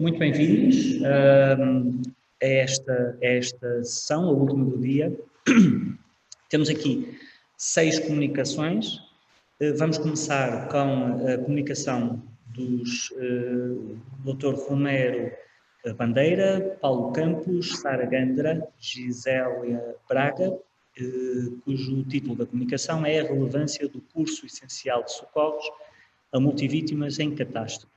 Muito bem-vindos a esta sessão, a última do dia. Temos aqui 6 comunicações. Vamos começar com a comunicação dos Dr. Romero Bandeira, Paulo Campos, Sara Gandra, Gisélia Braga, cujo título da comunicação é a relevância do curso essencial de socorros a multivítimas em catástrofe.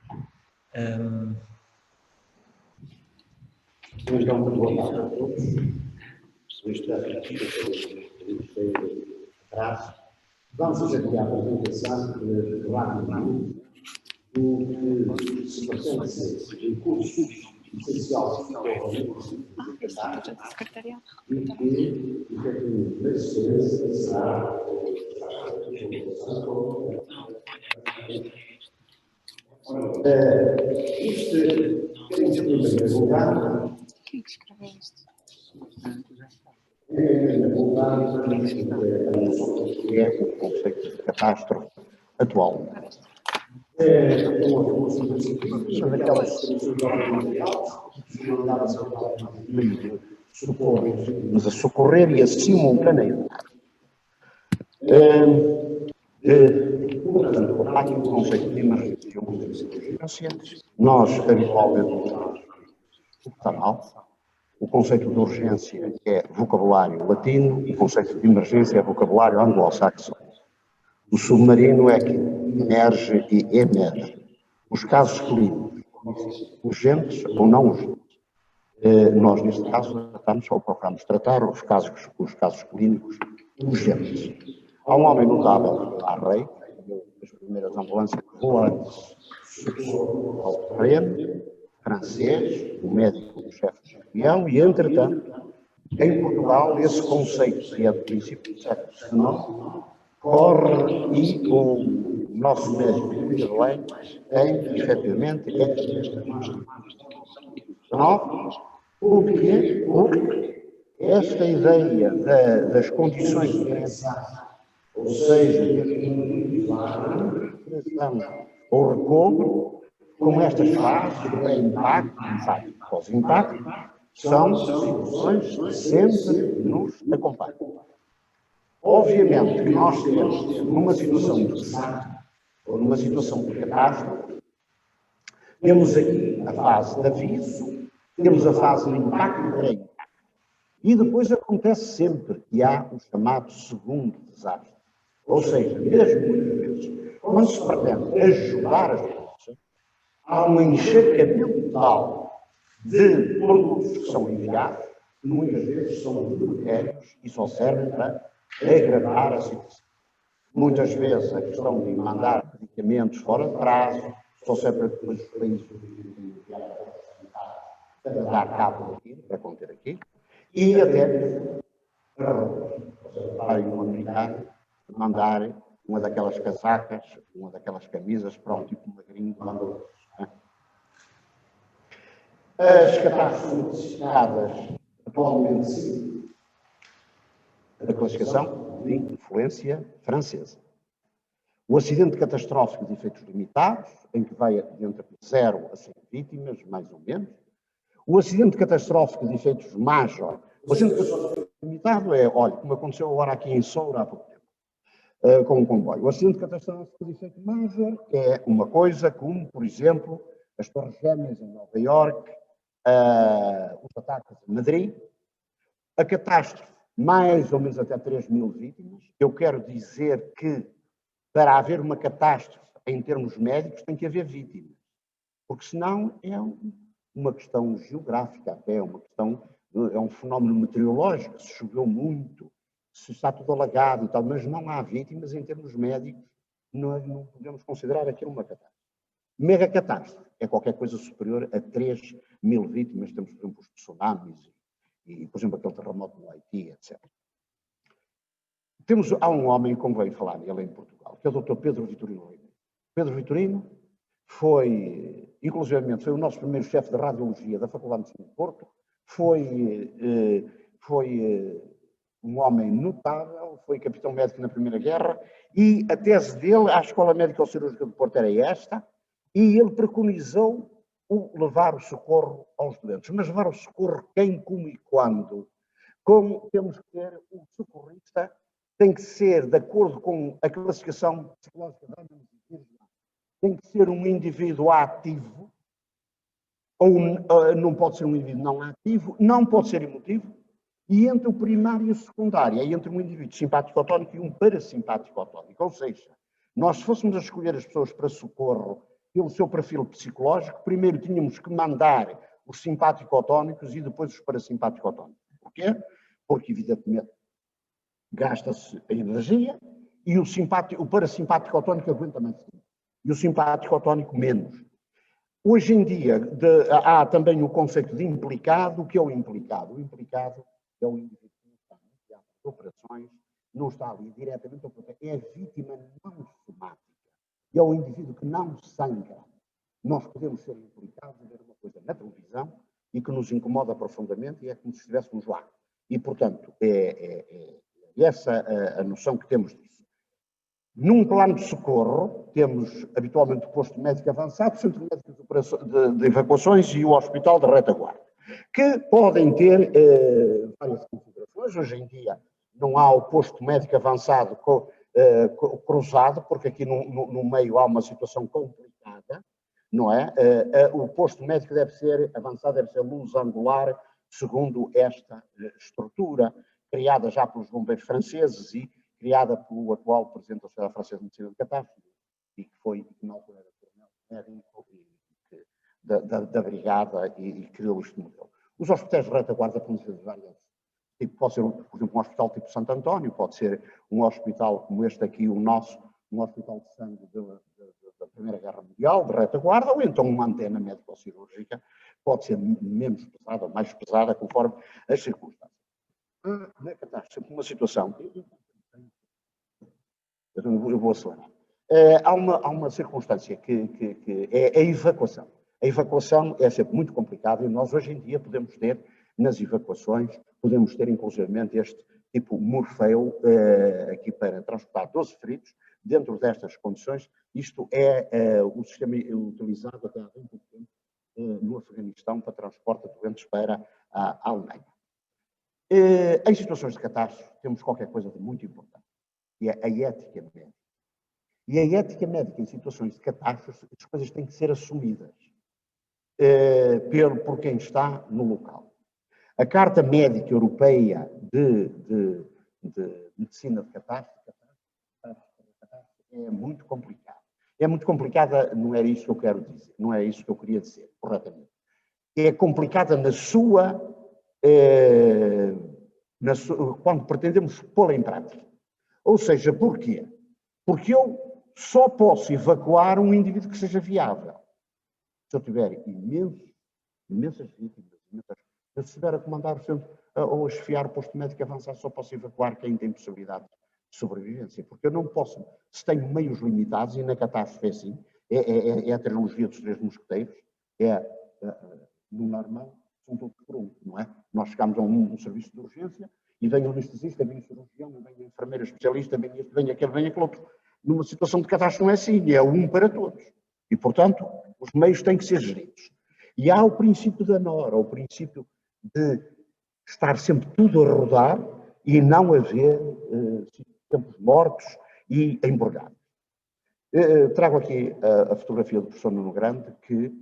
Vamos dar uma boa tarde a todos. Vamos fazer aqui a apresentação rapidamente do que se pretende ser um curso essencial de secretariado e que, efetivamente, na sequência será em primeiro lugar, quem é que escreveu isto? É o conceito de catástrofe atual. São daquelas mas a socorrer e a simultaneamente. Portanto, há aqui um conceito de emergência. Nós, habitualmente, usamos o que está mal. O conceito de urgência é vocabulário latino, o conceito de emergência é vocabulário anglo-saxão. O submarino é que emerge e emerge. Os casos clínicos, urgentes ou não urgentes. Nós, neste caso, tratamos ou procuramos tratar os casos clínicos urgentes. Há um homem notável, Arrey, as primeiras ambulâncias volantes ao terreno, francês, o médico-chefe de avião, e, entretanto, em Portugal, esse conceito, que é do princípio do século XIX, corre e o nosso médico de Belém tem, efetivamente, porque esta ideia das condições diferenciadas, ou seja, o recobro, como estas fases, o pré-impacto, impacto e pós-impacto, são situações que sempre nos acompanham. Obviamente que nós temos, numa situação de desastre, ou numa situação de catástrofe, temos aqui a fase de aviso, temos a fase de impacto e pré-impacto. E depois acontece sempre que há o chamado segundo desastre. Ou seja, mesmo muitas vezes, quando se pretende ajudar as pessoas, há um encharcamento tal de produtos que são enviados, que muitas vezes são deletérimos e só servem para agravar a situação. Muitas vezes a questão de mandar medicamentos fora de prazo só serve para depois os países para dar cabo daquilo, para conter aquilo, e até para o americano mandar uma daquelas casacas, uma daquelas camisas para um tipo magrinho que mandou. As catástrofes notificadas atualmente, sim, a classificação de influência francesa. O acidente catastrófico de efeitos limitados, em que vai entre 0 a 100 vítimas, mais ou menos. O acidente catastrófico de efeitos major. O acidente catastrófico limitado é, olha, como aconteceu agora aqui em Soura há pouco tempo, com um comboio. O acidente catastrófico de efeito major é uma coisa como, por exemplo, as Torres Gêmeas em Nova Iorque, os ataques em Madrid, a catástrofe, mais ou menos até 3.000 vítimas. Eu quero dizer que, para haver uma catástrofe em termos médicos, tem que haver vítimas. Porque senão é uma questão geográfica, até é uma questão, é um fenómeno meteorológico, se choveu muito, se está tudo alagado e tal, mas não há vítimas em termos médicos, não podemos considerar aquilo uma catástrofe. Mega catástrofe é qualquer coisa superior a 3.000 vítimas, temos, por exemplo, os tsunamis e, por exemplo, aquele terremoto no Haiti, etc. Há um homem, como veio falar nele em Portugal, que é o Dr. Pedro Vitorino Ribeiro. Pedro Vitorino foi, inclusivamente, foi o nosso primeiro chefe de radiologia da Faculdade de Medicina de Porto, foi um homem notável, foi capitão médico na Primeira Guerra, e a tese dele à Escola Médico-Cirúrgica de Porto era esta, e ele preconizou levar o socorro aos doentes. Mas levar o socorro quem, como e quando? Como temos que ter o socorrista, tem que ser, de acordo com a classificação psicológica da análise, tem que ser um indivíduo ativo, ou não pode ser um indivíduo não ativo, não pode ser emotivo, e entre o primário e o secundário, é entre um indivíduo simpático-otónico e um parasimpático-otónico. Ou seja, nós se fôssemos a escolher as pessoas para socorro pelo seu perfil psicológico, primeiro tínhamos que mandar os simpático-otónicos e depois os parasimpático-otónicos. Porquê? Porque, evidentemente, gasta-se a energia e o parasimpático-otónico aguenta mais tempo. E o simpático-otónico menos. Hoje em dia, há também o conceito de implicado. O que é o implicado? O implicado é o indivíduo que não está mediado de operações, não está ali diretamente, é a vítima não somática. É o indivíduo que não sangra. Nós podemos ser implicados em ver uma coisa na televisão e que nos incomoda profundamente e é como se estivéssemos lá. E, portanto, é essa a noção que temos disso. Num plano de socorro, temos habitualmente o posto médico avançado, o centro médico de evacuações e o hospital de retaguarda, que podem ter várias configurações. Hoje em dia não há o posto médico avançado cruzado, porque aqui no meio há uma situação complicada, não é? O posto médico deve ser avançado, deve ser luz angular, segundo esta estrutura, criada já pelos bombeiros franceses e criada pelo atual presidente da Sociedade Francesa de Medicina de Catástrofe, e que foi, na altura, era médico da Brigada e criou este modelo. Os hospitais de retaguarda podem ser de várias. Pode ser, por exemplo, um hospital tipo Santo António, pode ser um hospital como este aqui, o nosso, um hospital de sangue da Primeira Guerra Mundial, de retaguarda, ou então uma antena médico-cirúrgica, pode ser menos pesada ou mais pesada, conforme as circunstâncias. Na catástrofe, uma situação. Eu vou acelerar. Há uma circunstância que é a evacuação. A evacuação é sempre muito complicada e nós hoje em dia podemos ter, nas evacuações, podemos ter inclusivamente este tipo Morfeu, aqui para transportar 12 feridos, dentro destas condições. Isto é o sistema utilizado até há bem pouco tempo no Afeganistão para transporte de doentes para a Alemanha. Em situações de catástrofe, temos qualquer coisa de muito importante, que é a ética médica. E a ética médica em situações de catástrofe, as coisas têm que ser assumidas por quem está no local. A Carta Médica Europeia de Medicina de Catástrofe é muito complicada. É muito complicada, não era isso que eu quero dizer, não é isso que eu queria dizer, corretamente. É complicada quando pretendemos pô-la em prática. Ou seja, porquê? Porque eu só posso evacuar um indivíduo que seja viável. Se eu tiver imensas vítimas, se eu estiver a comandar o centro ou a esfiar o posto médico avançado, só posso evacuar quem tem possibilidade de sobrevivência. Porque eu não posso, se tenho meios limitados, e na catástrofe é assim, é a trilogia dos três mosqueteiros, no normal, são todos por um, não é? Nós chegamos a um serviço de urgência e vem o anestesista, vem o cirurgião, vem a enfermeira especialista, vem este, vem aquele outro. Numa situação de catástrofe não é assim, é um para todos. E, portanto, os meios têm que ser geridos. E há o princípio da Nora, o princípio de estar sempre tudo a rodar e não haver tempos mortos e emborgados. Trago aqui a fotografia do professor Nuno Grande, que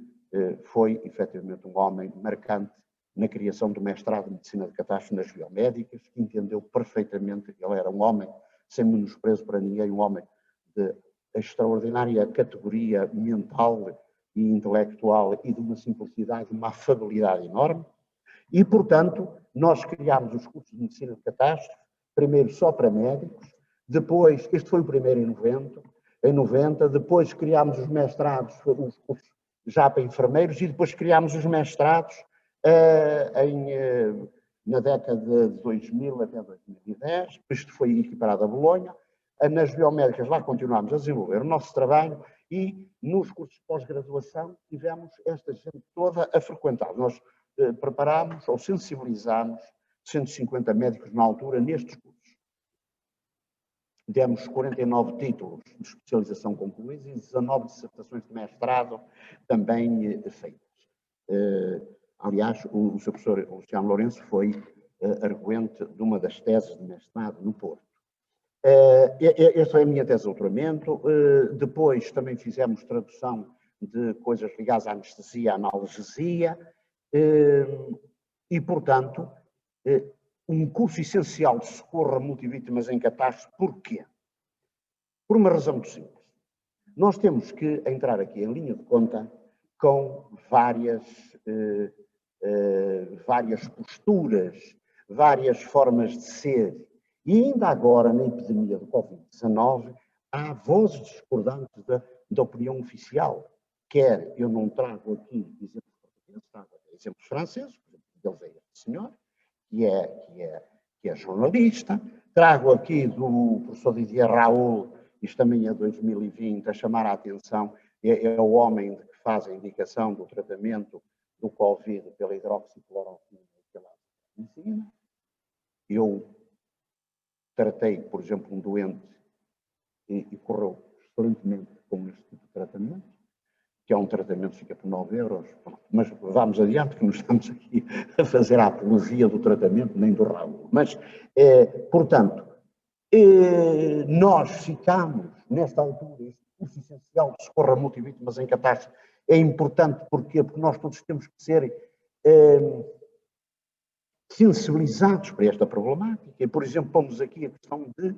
foi, efetivamente, um homem marcante na criação do mestrado de Medicina de Catástrofe nas biomédicas, que entendeu perfeitamente que ele era um homem, sem menosprezo para ninguém, um homem de extraordinária categoria mental e intelectual e de uma simplicidade, uma afabilidade enorme. E, portanto, nós criámos os cursos de Medicina de Catástrofe, primeiro só para médicos, depois, este foi o primeiro em 90, depois criámos os mestrados, os cursos já para enfermeiros, e depois criámos os mestrados na década de 2000 até 2010, isto foi equiparado a Bolonha. Nas biomédicas lá continuámos a desenvolver o nosso trabalho e nos cursos de pós-graduação tivemos esta gente toda a frequentar. Nós preparámos ou sensibilizámos 150 médicos na altura nestes cursos. Demos 49 títulos de especialização concluídos e 19 dissertações de mestrado também feitas. Aliás, o seu professor Luciano Lourenço foi arguente de uma das teses de mestrado no Porto. Esta é a minha tese de doutoramento. Depois também fizemos tradução de coisas ligadas à anestesia, à analgesia, e, portanto, um curso essencial de socorro a multivítimas em catástrofe. Porquê? Por uma razão muito simples. Nós temos que entrar aqui em linha de conta com várias posturas, várias formas de ser. E ainda agora, na epidemia do Covid-19, há vozes discordantes da opinião oficial. Quer eu não trago aqui exemplos portugueses, trago exemplos franceses, por exemplo, deles é este senhor, que é jornalista, trago aqui do professor Didier Raoult, isto também é 2020, a chamar a atenção, é o homem que faz a indicação do tratamento do Covid pela hidroxicloroquina e pela medicina. Eu tratei, por exemplo, um doente e correu excelentemente com este tipo de tratamento, que é um tratamento que fica por 9 euros. Mas vamos adiante, que não estamos aqui a fazer a apologia do tratamento nem do rabo. Mas, portanto, nós ficamos, nesta altura, este curso essencial de socorro a multivítimas em catástrofe é importante. Porquê? Porque nós todos temos que ser sensibilizados para esta problemática. E, por exemplo, pomos aqui a questão de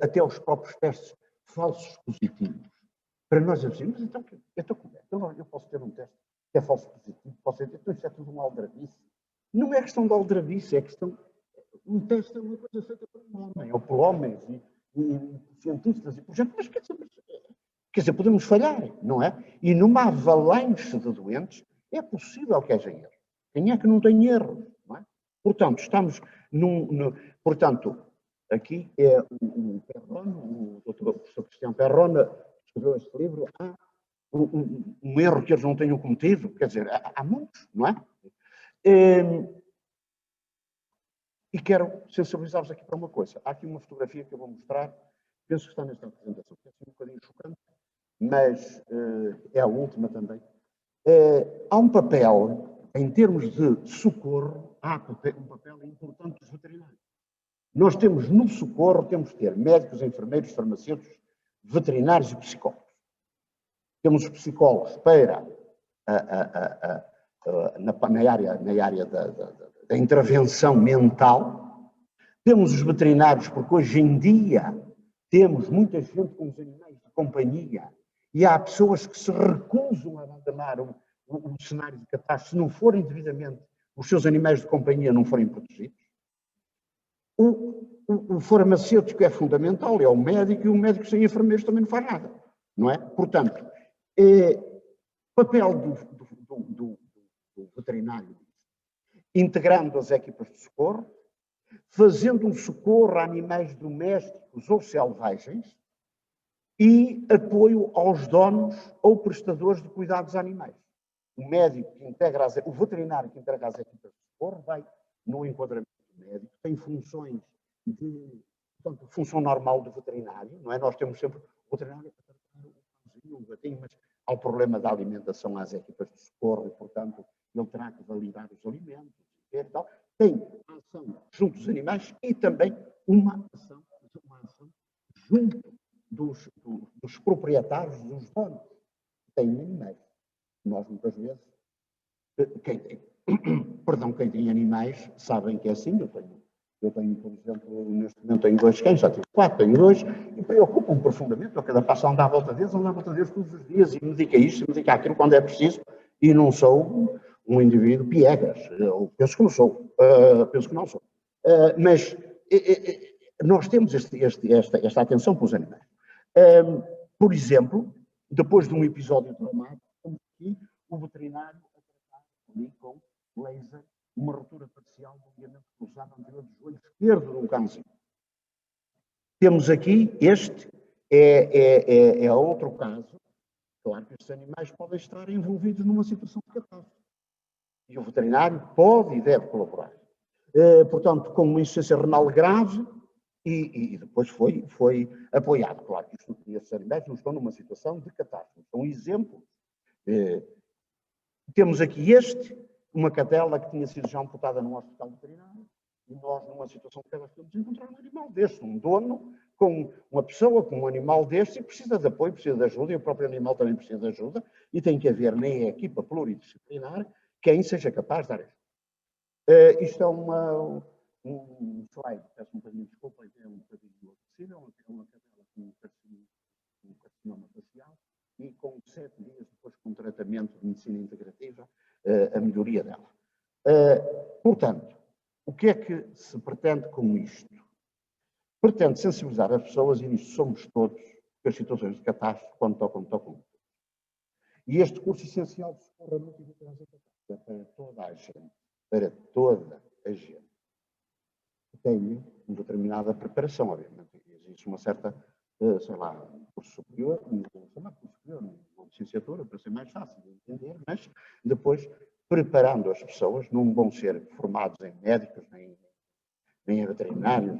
até os próprios testes falsos positivos. Para nós é assim, mas então eu posso ter um teste que é falso positivo, posso ter, então isto é tudo uma aldrabice. Não é questão de aldrabice, é questão. Um teste é uma coisa feita por um homem, ou por homens, e cientistas, e por exemplo, mas quer dizer, podemos falhar, não é? E numa avalanche de doentes, é possível que haja erro. Quem é que não tem erros, não é? Portanto, estamos portanto, aqui é o Perrone, o doutor professor Cristiano Perrone, escreveu este livro, há um erro que eles não tenham cometido, quer dizer, há muitos, não é? E quero sensibilizar-vos aqui para uma coisa. Há aqui uma fotografia que eu vou mostrar, penso que está nesta apresentação, que é um bocadinho chocante, mas é a última também. Há um papel, em termos de socorro, há um papel importante dos veterinários. Nós temos no socorro, temos que ter médicos, enfermeiros, farmacêuticos, veterinários e psicólogos. Temos os psicólogos para na área da intervenção mental. Temos os veterinários, porque hoje em dia temos muita gente com os animais de companhia e há pessoas que se recusam a abandonar um cenário de catástrofe se não forem devidamente, os seus animais de companhia não forem protegidos. O farmacêutico é fundamental, é o médico, e o médico sem enfermeiros também não faz nada, não é? Portanto, papel do veterinário, integrando as equipas de socorro, fazendo um socorro a animais domésticos ou selvagens e apoio aos donos ou prestadores de cuidados animais. O médico que integra, o veterinário que integra as equipas de socorro vai no enquadramento médico, tem funções portanto, função normal do veterinário, não é? Nós temos sempre o veterinário para tratar o gatinho, mas há o problema da alimentação às equipas de socorro e, portanto, ele terá que validar os alimentos e tal. Tem a ação junto dos animais e também uma ação junto dos proprietários, dos donos que têm animais. Nós, muitas vezes, quem tem animais, sabem que é assim. Eu tenho, por exemplo, neste momento tenho 2 cães, já tive 4, tenho 2, e preocupam-me profundamente. Eu cada passo ando à volta deles todos os dias, e me dedico a isto, me dedico àquilo quando é preciso, e não sou um indivíduo piegas. Eu penso que não sou. Mas nós temos esta atenção para os animais. Por exemplo, depois de um episódio traumático, como aqui, o veterinário a tratar ali com laser uma ruptura parcial do ligamento cruzado anterior do joelho esquerdo de um cãozinho. Temos aqui, este é outro caso. Claro que estes animais podem estar envolvidos numa situação de catástrofe. E o veterinário pode e deve colaborar. Portanto, com uma insuficiência renal grave, e depois foi apoiado. Claro que estes animais não estão numa situação de catástrofe. São exemplos Temos aqui uma cadela que tinha sido já amputada num hospital veterinário, e nós, numa situação de cadastro, temos de encontrar um animal deste, um dono, com uma pessoa, com um animal deste, e precisa de apoio, precisa de ajuda, e o próprio animal também precisa de ajuda, e tem que haver na equipa pluridisciplinar quem seja capaz de dar isso. Isto é um slide, peço um bocadinho de desculpa, é um bocadinho possível, é uma cadela com um carcinoma facial, e com 7 dias depois com tratamento de medicina integrativa, a melhoria dela. Portanto, o que é que se pretende com isto? Pretende sensibilizar as pessoas, e nisto somos todos, que as situações de catástrofe, quando tocam. E este curso essencial de socorro muito eficaz é para toda a gente, tem uma determinada preparação, obviamente. Existe uma certa, um curso superior, uma licenciatura, para ser mais fácil de entender, mas depois, preparando as pessoas, não vão ser formados em médicos, nem em veterinários,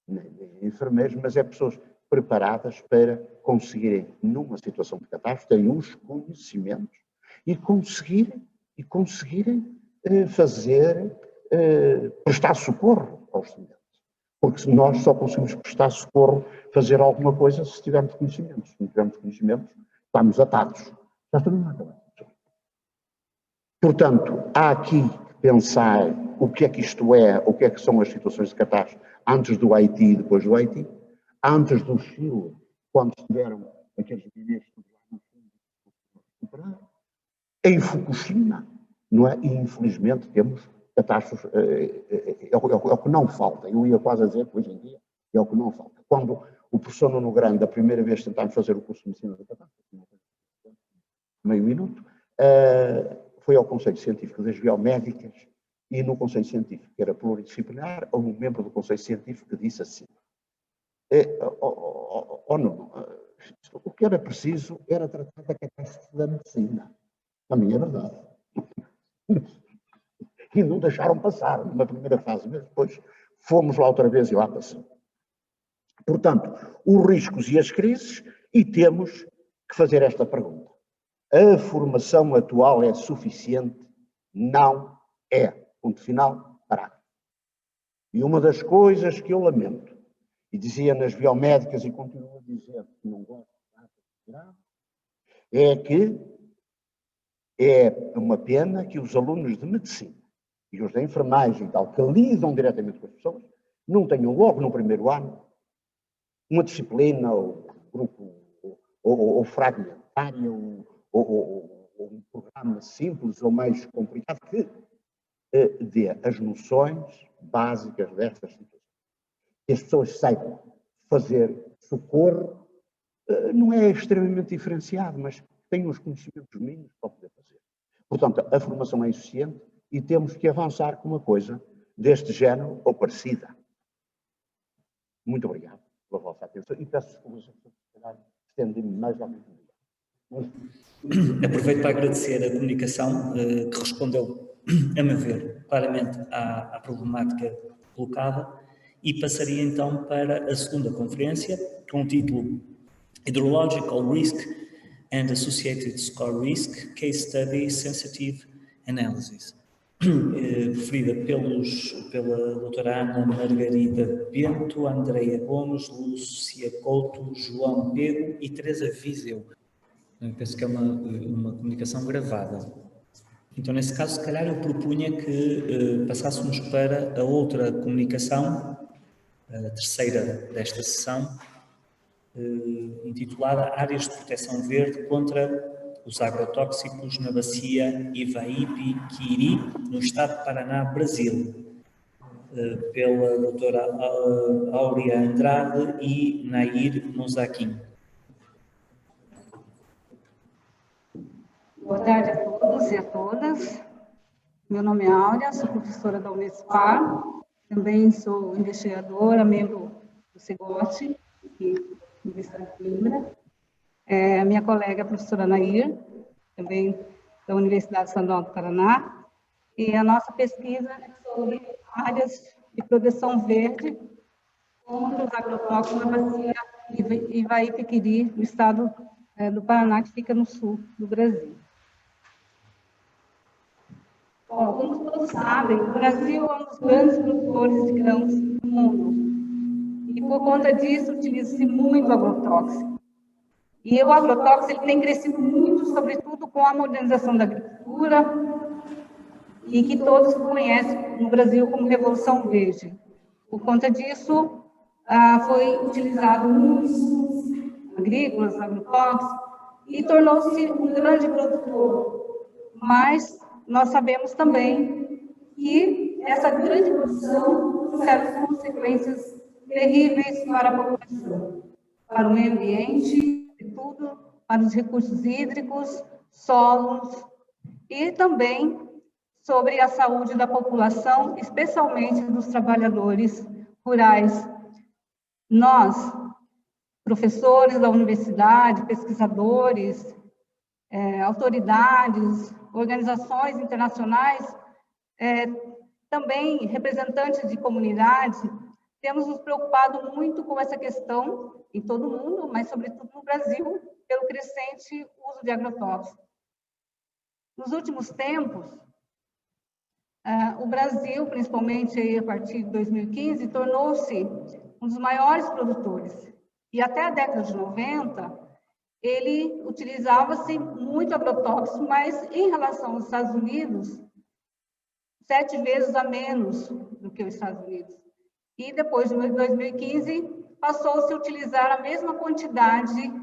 nem em enfermeiros, mas é pessoas preparadas para conseguirem, numa situação de catástrofe, terem os conhecimentos e conseguirem prestar socorro aos semelhantes. Porque nós só conseguimos prestar socorro, fazer alguma coisa, se tivermos conhecimentos. Se não tivermos conhecimentos, estamos atados. Já estamos na cabeça. Portanto, há aqui que pensar o que é que isto é, o que é que são as situações de catástrofe antes do Haiti e depois do Haiti, antes do Chile, quando estiveram aqueles ministros lá no fundo, em Fukushima, não é? E infelizmente temos catástrofes, é o que não falta. Eu ia quase a dizer que hoje em dia é o que não falta. Quando o professor Nuno Grande, a primeira vez tentámos fazer o curso de medicina da catástrofe, meio minuto, foi ao Conselho Científico das Biomédicas, e no Conselho Científico, que era pluridisciplinar, houve um membro do Conselho Científico que disse assim: Nuno, o que era preciso era tratar da catástrofe da medicina. A minha é verdade. E não deixaram passar numa primeira fase, mas depois fomos lá outra vez e lá passou. Portanto, os riscos e as crises, e temos que fazer esta pergunta: a formação atual é suficiente? Não é. Ponto final, parágrafo. E uma das coisas que eu lamento, e dizia nas biomédicas e continuo a dizer que não gosto de nada, é que é uma pena que os alunos de medicina e os da enfermagem e tal, que lidam diretamente com as pessoas, não tenham logo no primeiro ano uma disciplina ou grupo ou fragmentária ou um programa simples ou mais complicado que dê as noções básicas destas situações. Que as pessoas saibam fazer socorro, não é extremamente diferenciado, mas têm os conhecimentos mínimos para poder fazer. Portanto, a formação é insuficiente e temos que avançar com uma coisa deste género ou parecida. Muito obrigado pela vossa atenção e peço desculpas se estendi-me mais ao mesmo dia. Aproveito para agradecer a comunicação que respondeu, a meu ver, claramente à problemática colocada, e passaria então para a segunda conferência, com o título Hydrological Risk and Associated Score Risk Case Study Sensitive Analysis, referida pela doutora Ana Margarida Bento, Andreia Gomes, Lúcia Couto, João Pego e Teresa Viseu. Eu penso que é uma comunicação gravada. Então, nesse caso, se calhar eu propunha que passássemos para a outra comunicação, a terceira desta sessão, intitulada Áreas de Proteção Verde contra os Agrotóxicos na Bacia Ivaí-Piquiri, no estado de Paraná, Brasil, pela doutora Áurea Andrade e Nair Mozaquim. Boa tarde a todos e a todas. Meu nome é Áurea, sou professora da Unespar, também sou investigadora, membro do CEGOT, aqui na Universidade de Coimbra. A minha colega é a professora Nair, também da Universidade Estadual do Paraná, e a nossa pesquisa é sobre áreas de proteção verde contra os agrotóxicos na bacia Ivaí-Piquiri, no estado do Paraná, que fica no sul do Brasil. Bom, como todos sabem, o Brasil é um dos grandes produtores de grãos do mundo. E por conta disso, utiliza-se muito agrotóxico. E o agrotóxico ele tem crescido muito, sobretudo com a modernização da agricultura, e que todos conhecem no Brasil como Revolução Verde. Por conta disso, foi utilizado muitos agrícolas, agrotóxicos, e tornou-se um grande produtor. Mas nós sabemos também que essa grande produção trouxe consequências terríveis para a população, para o meio ambiente, e tudo, para os recursos hídricos, solos, e também sobre a saúde da população, especialmente dos trabalhadores rurais. Nós, professores da universidade, pesquisadores, autoridades, organizações internacionais, também representantes de comunidades, temos nos preocupado muito com essa questão em todo o mundo, mas sobretudo no Brasil, pelo crescente uso de agrotóxicos. Nos últimos tempos, o Brasil, principalmente a partir de 2015, tornou-se um dos maiores produtores. E até a década de 90, ele utilizava-se muito agrotóxico, mas em relação aos Estados Unidos, 7 vezes a menos do que os Estados Unidos. E depois de 2015, passou-se a utilizar a mesma quantidade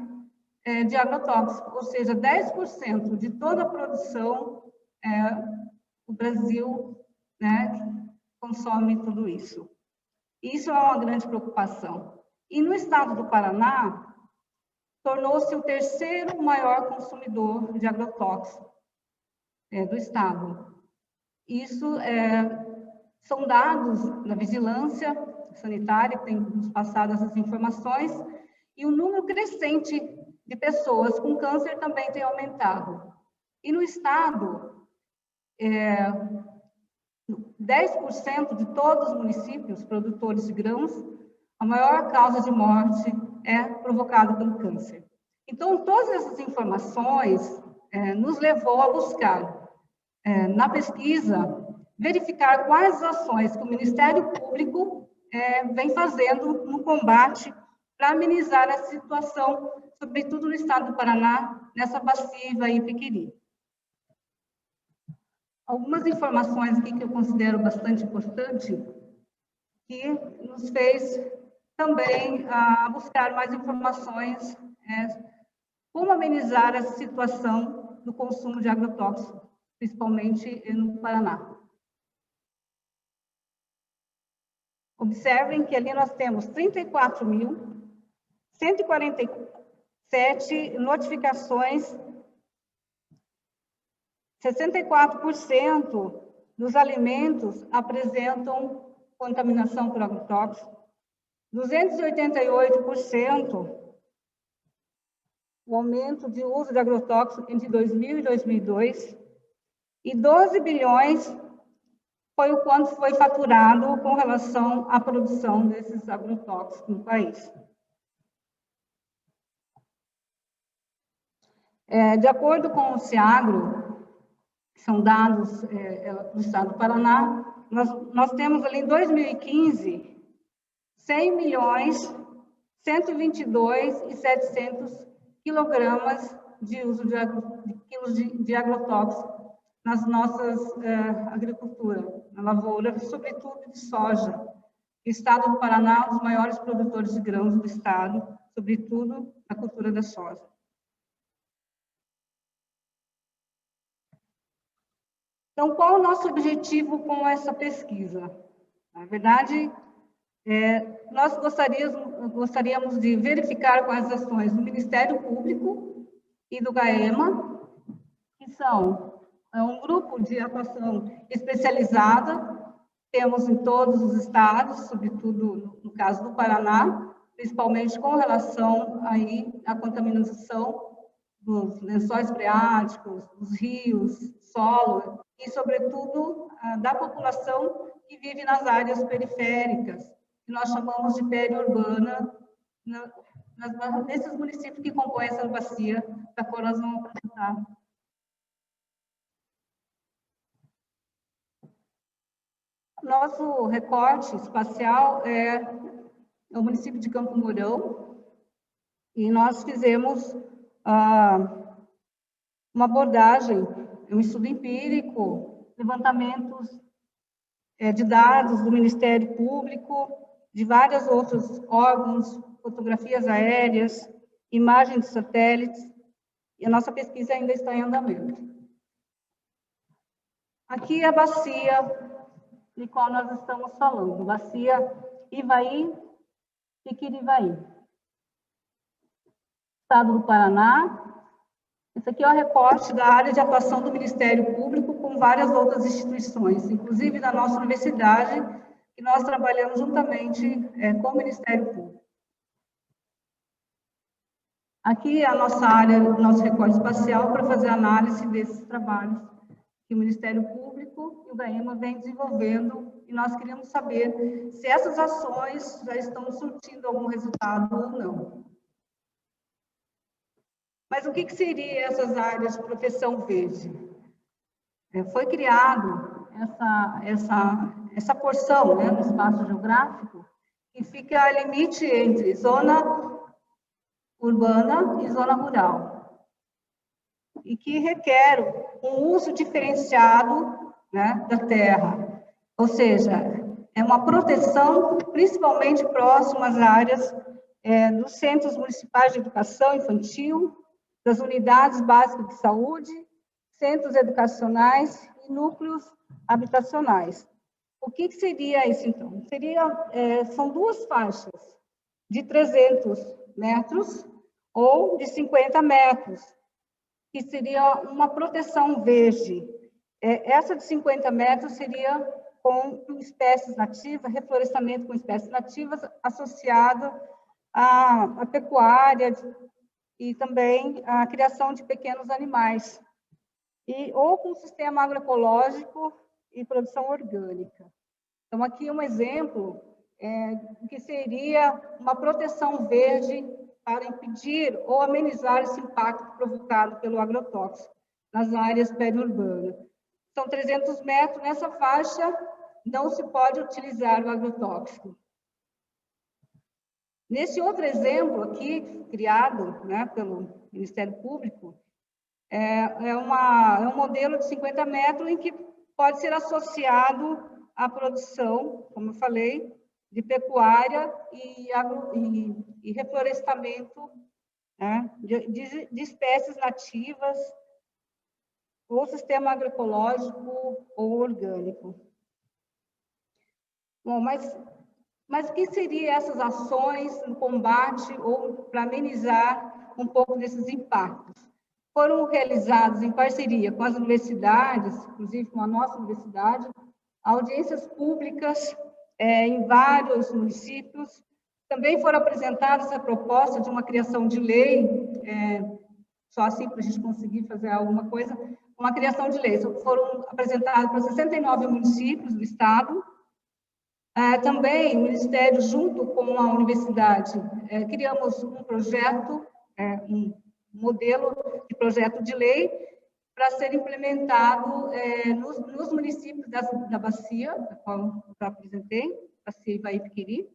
de agrotóxico, ou seja, 10% de toda a produção, o Brasil, consome tudo isso. Isso é uma grande preocupação. E no estado do Paraná, tornou-se o terceiro maior consumidor de agrotóxico do estado. Isso são dados da vigilância sanitária, que tem nos passado essas informações, e o número crescente de pessoas com câncer também tem aumentado. E no estado, 10% de todos os municípios produtores de grãos, a maior causa de morte é provocada pelo câncer. Então, todas essas informações nos levou a buscar, na pesquisa, verificar quais ações que o Ministério Público vem fazendo no combate para amenizar a situação, sobretudo no estado do Paraná, nessa bacia Ivaí-Pequiri. Algumas informações aqui que eu considero bastante importante, que nos fez também buscar mais informações, como amenizar essa situação do consumo de agrotóxicos, principalmente no Paraná. Observem que ali nós temos 34.147 notificações, 64% dos alimentos apresentam contaminação por agrotóxico, 288% o aumento de uso de agrotóxico entre 2000 e 2002, e 12 bilhões foi o quanto foi faturado com relação à produção desses agrotóxicos no país. De acordo com o CIAGRO, que são dados do estado do Paraná, nós temos ali em 2015, 100.122.700 quilogramas de uso de agrotóxico nas nossas agriculturas, na lavoura, sobretudo de soja. O estado do Paraná é um dos maiores produtores de grãos do estado, sobretudo na cultura da soja. Então, qual é o nosso objetivo com essa pesquisa? Na verdade, nós gostaríamos de verificar com as ações do Ministério Público e do GAEMA, que são um grupo de atuação especializada, temos em todos os estados, sobretudo no caso do Paraná, principalmente com relação aí à contaminação dos lençóis freáticos, dos rios, solo, e sobretudo da população que vive nas áreas periféricas, que nós chamamos de periurbana, nesses municípios que compõem essa bacia da qual nós vamos apresentar. nosso recorte espacial é o município de Campo Mourão, e nós fizemos uma abordagem, um estudo empírico, levantamentos de dados do Ministério Público, de vários outros órgãos, fotografias aéreas, imagens de satélites, e a nossa pesquisa ainda está em andamento. Aqui é a bacia de qual nós estamos falando, bacia Ivaí e Quirivaí. Estado do Paraná. Esse aqui é o recorte da área de atuação do Ministério Público com várias outras instituições, inclusive da nossa universidade, que nós trabalhamos juntamente com o Ministério Público. Aqui é a nossa área, o nosso recorte espacial para fazer análise desses trabalhos que o Ministério Público e o GAEMA vem desenvolvendo, e nós queríamos saber se essas ações já estão surtindo algum resultado ou não. Mas o que seriam essas áreas de proteção verde? Foi criado essa porção, né, no espaço geográfico, que fica a limite entre zona urbana e zona rural, e que requer um uso diferenciado, né, da terra, ou seja, é uma proteção principalmente próxima às áreas dos centros municipais de educação infantil, das unidades básicas de saúde, centros educacionais e núcleos habitacionais. O que seria isso, então? São duas faixas de 300 metros ou de 50 metros, que seria uma proteção verde. Essa de 50 metros seria com espécies nativas, reflorestamento com espécies nativas associado à pecuária e também à criação de pequenos animais, ou com sistema agroecológico e produção orgânica. Então, aqui um exemplo que seria uma proteção verde para impedir ou amenizar esse impacto provocado pelo agrotóxico nas áreas periurbanas. São 300 metros, nessa faixa não se pode utilizar o agrotóxico. Nesse outro exemplo aqui, criado, né, pelo Ministério Público, é um modelo de 50 metros em que pode ser associado à produção, como eu falei, de pecuária e reflorestamento, né, de espécies nativas, ou sistema agroecológico ou orgânico. Bom, mas o que seriam essas ações no combate ou para amenizar um pouco desses impactos? Foram realizadas em parceria com as universidades, inclusive com a nossa universidade, audiências públicas em vários municípios. Também foram apresentadas a proposta de uma criação de lei, só assim para a gente conseguir fazer alguma coisa, uma criação de lei. Foram apresentadas para 69 municípios do estado. Também o Ministério, junto com a universidade, criamos um projeto, um modelo de projeto de lei para ser implementado nos municípios da bacia, da qual eu já apresentei, bacia Ivaí e Piquiri.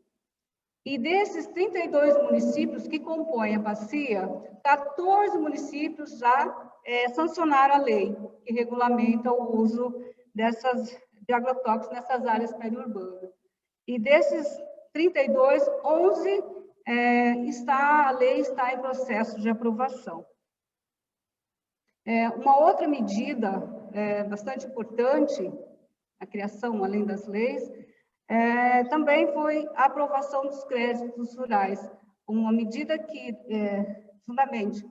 E desses 32 municípios que compõem a bacia, 14 municípios já sancionaram a lei que regulamenta o uso de agrotóxicos nessas áreas periurbanas. E desses 32, 11 a lei está em processo de aprovação. Uma outra medida bastante importante, a criação, além das leis, também foi a aprovação dos créditos rurais, uma medida que, fundamentalmente,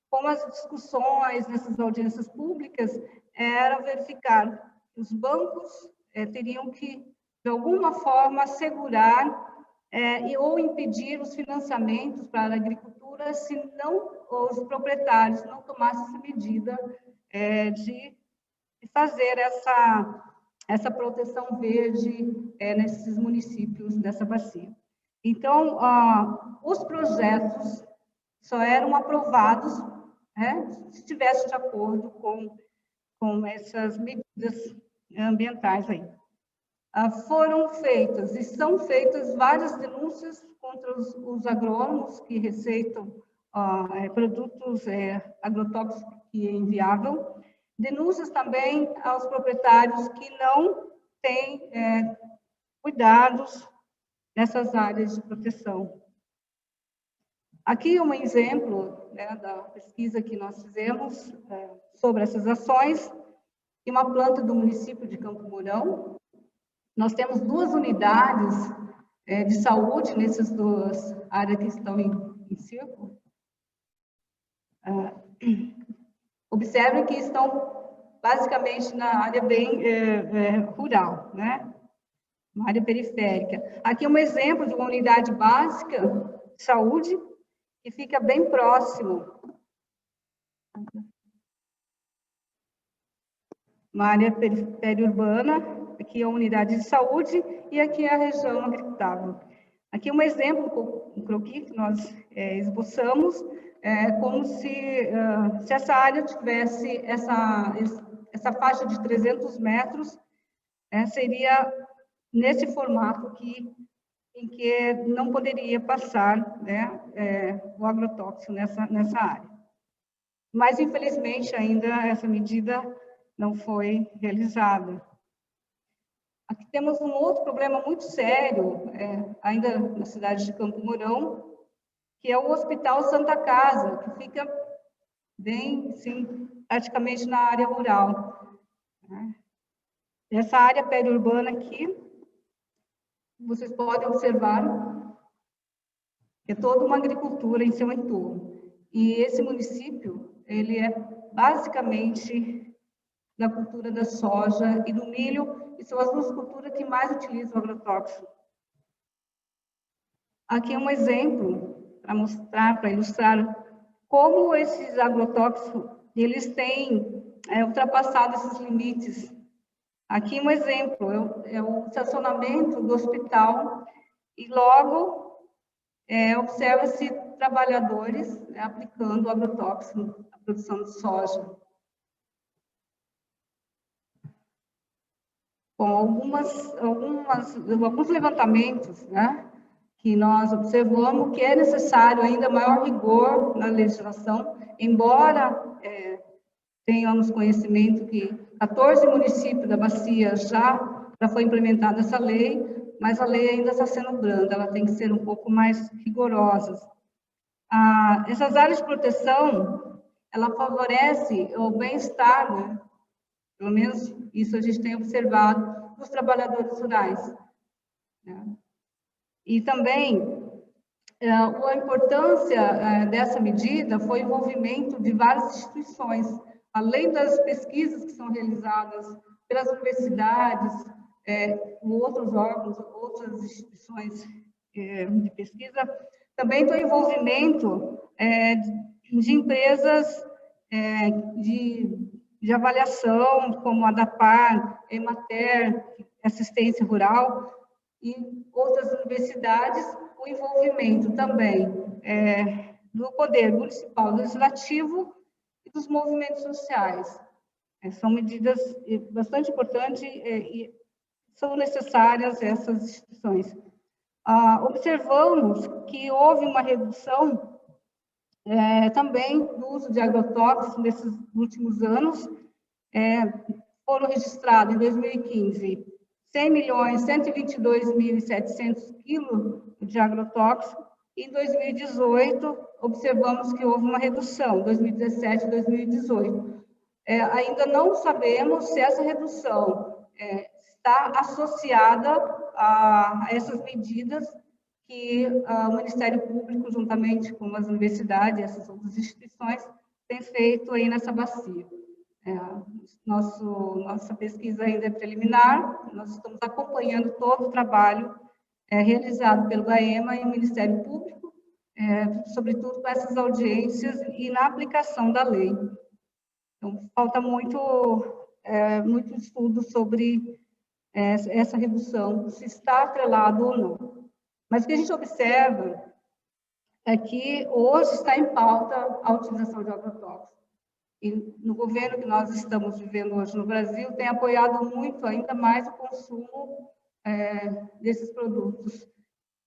com as discussões nessas audiências públicas, era verificar que os bancos teriam que, de alguma forma, assegurar ou impedir os financiamentos para a agricultura se não os proprietários não tomassem essa medida de fazer essa proteção verde nesses municípios dessa bacia. Então, os projetos só eram aprovados se estivesse de acordo com essas medidas ambientais aí. foram feitas e são feitas várias denúncias contra os agrônomos que receitam produtos agrotóxicos que é inviável, denúncias também aos proprietários que não têm cuidados nessas áreas de proteção. Aqui um exemplo, né, da pesquisa que nós fizemos sobre essas ações, em uma planta do município de Campo Mourão. Nós temos 2 unidades de saúde nessas 2 áreas que estão em círculo. Observem que estão basicamente na área bem rural, né? Uma área periférica. Aqui um exemplo de uma unidade básica de saúde que fica bem próximo. Uma área periurbana, aqui é a unidade de saúde e aqui é a região agricultável. Aqui um exemplo, um croquis que nós esboçamos, como se essa área tivesse essa faixa de 300 metros, seria nesse formato aqui, em que não poderia passar, né, o agrotóxico nessa área. Mas, infelizmente, ainda essa medida não foi realizada. Aqui temos um outro problema muito sério, ainda na cidade de Campo Mourão, que é o Hospital Santa Casa, que fica bem, sim, praticamente na área rural. Essa área periurbana aqui, vocês podem observar, é toda uma agricultura em seu entorno. E esse município, ele é basicamente da cultura da soja e do milho, e são as 2 culturas que mais utilizam agrotóxico. Aqui é um exemplo para mostrar, para ilustrar como esses agrotóxicos, eles têm ultrapassado esses limites. Aqui um exemplo, é o estacionamento do hospital, e logo observa-se trabalhadores aplicando agrotóxico na produção de soja. Com alguns levantamentos, né, que nós observamos que é necessário ainda maior rigor na legislação, embora tenhamos conhecimento que 14 municípios da bacia já foi implementada essa lei, mas a lei ainda está sendo branda, ela tem que ser um pouco mais rigorosa. Essas áreas de proteção, ela favorece o bem-estar, né? Pelo menos isso a gente tem observado dos trabalhadores rurais, né? E também a importância dessa medida foi o envolvimento de várias instituições, além das pesquisas que são realizadas pelas universidades, outros órgãos, outras instituições de pesquisa, também tem o envolvimento de empresas de avaliação, como a DAPAR, Emater, Assistência Rural, e outras universidades, o envolvimento também do Poder Municipal Legislativo e dos movimentos sociais. São medidas bastante importantes e são necessárias essas instituições. Observamos que houve uma redução também do uso de agrotóxicos nesses últimos anos. Foram registrados em 2015 100.122.700 quilos de agrotóxico, e em 2018 observamos que houve uma redução, 2017 e 2018. Ainda não sabemos se essa redução está associada a essas medidas que o Ministério Público, juntamente com as universidades e essas outras instituições, tem feito aí nessa bacia. Nossa pesquisa ainda é preliminar, nós estamos acompanhando todo o trabalho realizado pelo GAEMA e o Ministério Público, sobretudo com essas audiências e na aplicação da lei. Então, falta muito estudo sobre essa redução, se está atrelado ou não. Mas o que a gente observa é que hoje está em pauta a utilização de agrotóxicos. E no governo que nós estamos vivendo hoje no Brasil, tem apoiado muito, ainda mais, o consumo desses produtos,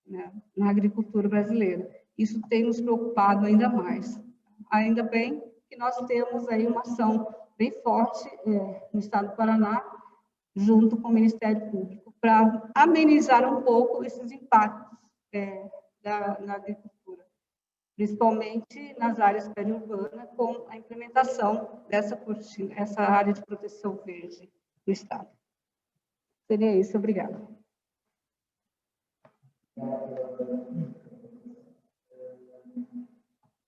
né, na agricultura brasileira. Isso tem nos preocupado ainda mais. Ainda bem que nós temos aí uma ação bem forte no estado do Paraná, junto com o Ministério Público, para amenizar um pouco esses impactos na agricultura, principalmente nas áreas periurbanas, com a implementação essa área de proteção verde no estado. Seria isso, obrigada.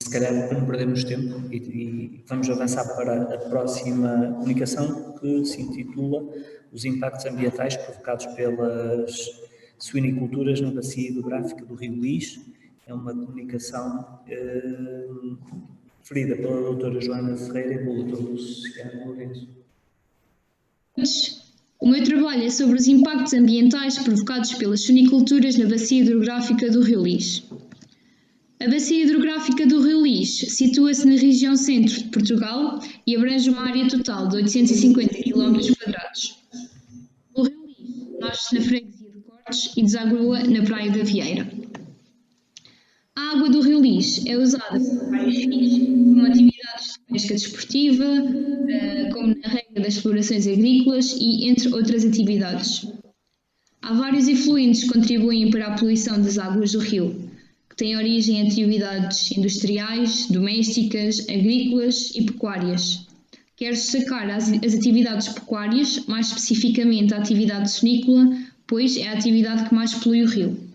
Se calhar, para não perdermos tempo, e vamos avançar para a próxima comunicação, que se intitula Os impactos ambientais provocados pelas suiniculturas na bacia hidrográfica do Rio Lis. É uma comunicação referida pela doutora Joana Ferreira e pelo doutor Luciano Lourenço. O meu trabalho é sobre os impactos ambientais provocados pelas suiniculturas na bacia hidrográfica do Rio Lis. A bacia hidrográfica do Rio Lis situa-se na região centro de Portugal e abrange uma área total de 850 km². O Rio Lis nasce na freguesia de Cortes e deságua na Praia da Vieira. A água do Rio Lis é usada por vários fins, como atividades de pesca desportiva, como na rega das explorações agrícolas e entre outras atividades. Há vários efluentes que contribuem para a poluição das águas do rio, que têm origem em atividades industriais, domésticas, agrícolas e pecuárias. Quero destacar as atividades pecuárias, mais especificamente a atividade suínícola, pois é a atividade que mais polui o rio.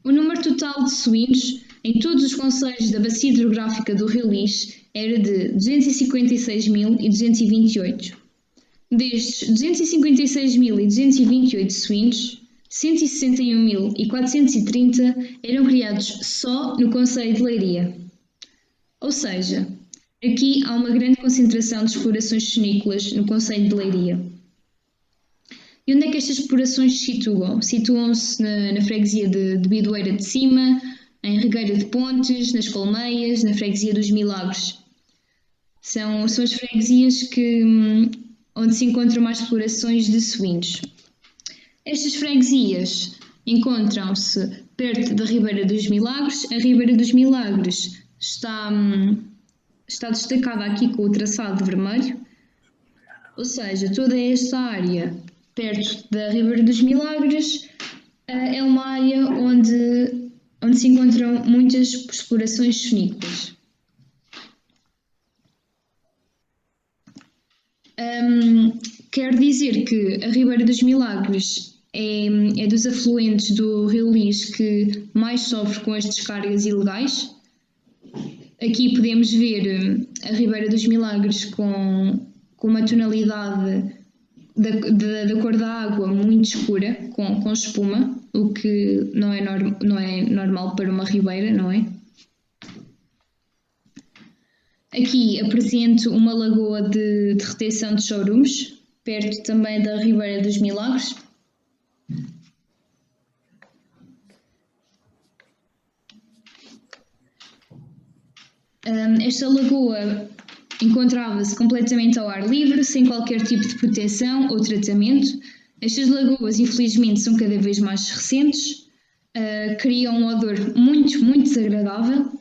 O número total de suínos em todos os concelhos da bacia hidrográfica do Rio Lis era de 256.228. Destes 256.228 suínos, 161.430 eram criados só no concelho de Leiria. Ou seja, aqui há uma grande concentração de explorações suínícolas no concelho de Leiria. E onde é que estas explorações se situam? Situam-se na freguesia de Bidoeira de Cima, em Regueira de Pontes, nas Colmeias, na freguesia dos Milagres. São as freguesias onde se encontram mais explorações de suínos. Estas freguesias encontram-se perto da Ribeira dos Milagres. A Ribeira dos Milagres está destacada aqui com o traçado vermelho, ou seja, toda esta área perto da Ribeira dos Milagres é uma área onde se encontram muitas explorações suínícolas. Quero dizer que a Ribeira dos Milagres é dos afluentes do Rio Lis que mais sofre com as descargas ilegais. Aqui podemos ver a Ribeira dos Milagres com uma tonalidade da cor da água muito escura, com espuma, o que não é normal para uma ribeira, não é? Aqui apresento uma lagoa de retenção de chorumes, perto também da Ribeira dos Milagres. Esta lagoa encontrava-se completamente ao ar livre, sem qualquer tipo de proteção ou tratamento. Estas lagoas, infelizmente, são cada vez mais recentes, criam um odor muito, muito desagradável,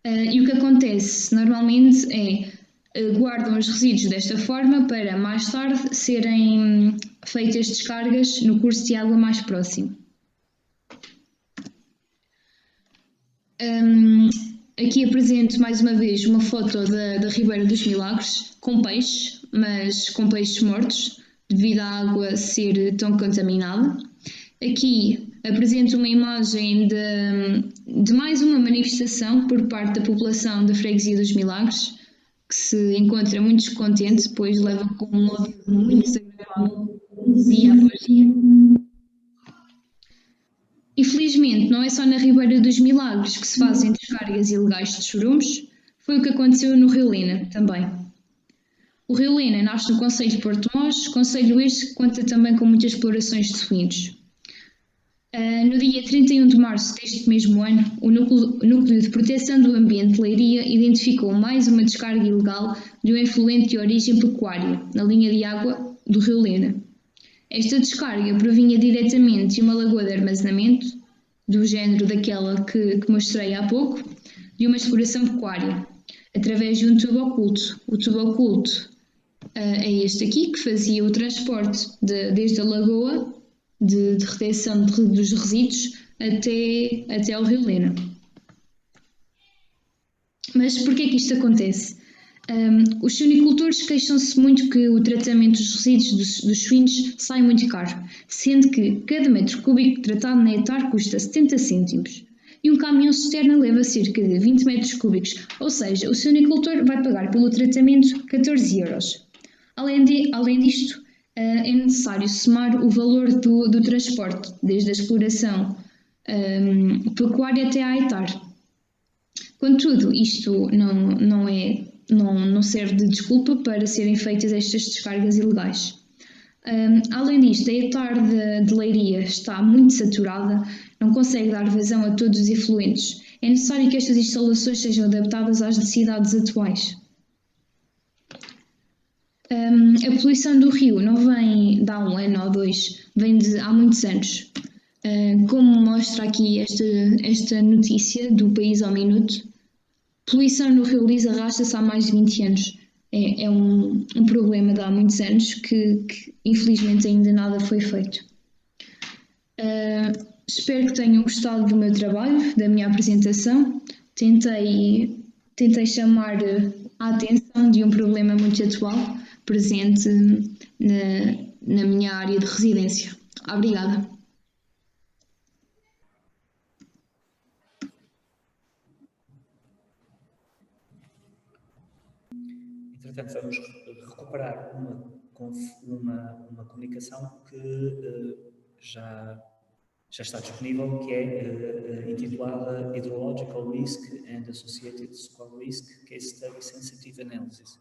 e o que acontece normalmente é guardam os resíduos desta forma para mais tarde serem feitas descargas no curso de água mais próximo. Aqui apresento mais uma vez uma foto da Ribeira dos Milagres, com peixes, mas com peixes mortos, devido à água ser tão contaminada. Aqui apresento uma imagem de mais uma manifestação por parte da população da Freguesia dos Milagres, que se encontra muito descontente, pois leva com um odor muito desagradável dia após dia. Infelizmente, não é só na Ribeira dos Milagres que se fazem descargas ilegais de chorumes, foi o que aconteceu no Rio Lena também. O Rio Lena nasce no concelho de Porto Mós, concelho este que conta também com muitas explorações de suínos. No dia 31 de março deste mesmo ano, o Núcleo de Proteção do Ambiente de Leiria identificou mais uma descarga ilegal de um efluente de origem pecuária na linha de água do Rio Lena. Esta descarga provinha diretamente de uma lagoa de armazenamento, do género daquela que mostrei há pouco, de uma exploração pecuária, através de um tubo oculto. O tubo oculto é este aqui, que fazia o transporte desde a lagoa de retenção dos resíduos até ao rio Lena. Mas porquê é que isto acontece? Os suinicultores queixam-se muito que o tratamento dos resíduos dos suínos sai muito caro, sendo que cada metro cúbico tratado na hectare custa 70 cêntimos e um caminhão cisterna leva cerca de 20 metros cúbicos, ou seja, o suinicultor vai pagar pelo tratamento 14 euros. Além disto, é necessário somar o valor do transporte, desde a exploração pecuária até à hectare. Contudo, isto não serve de desculpa para serem feitas estas descargas ilegais. Além disto, a hectare de Leiria está muito saturada, não consegue dar vazão a todos os efluentes. É necessário que estas instalações sejam adaptadas às necessidades atuais. A poluição do rio não vem de há um ano ou dois, vem de há muitos anos. Como mostra aqui esta notícia do País ao Minuto, poluição no rio Lis arrasta-se há mais de 20 anos. É um problema de há muitos anos que infelizmente ainda nada foi feito. Espero que tenham gostado do meu trabalho, da minha apresentação. Tentei chamar a atenção de um problema muito atual, presente na minha área de residência. Obrigada. Entretanto, vamos recuperar uma comunicação que já está disponível, que é intitulada Hydrological Risk and Associated Squall Risk Case Study Sensitive Analysis.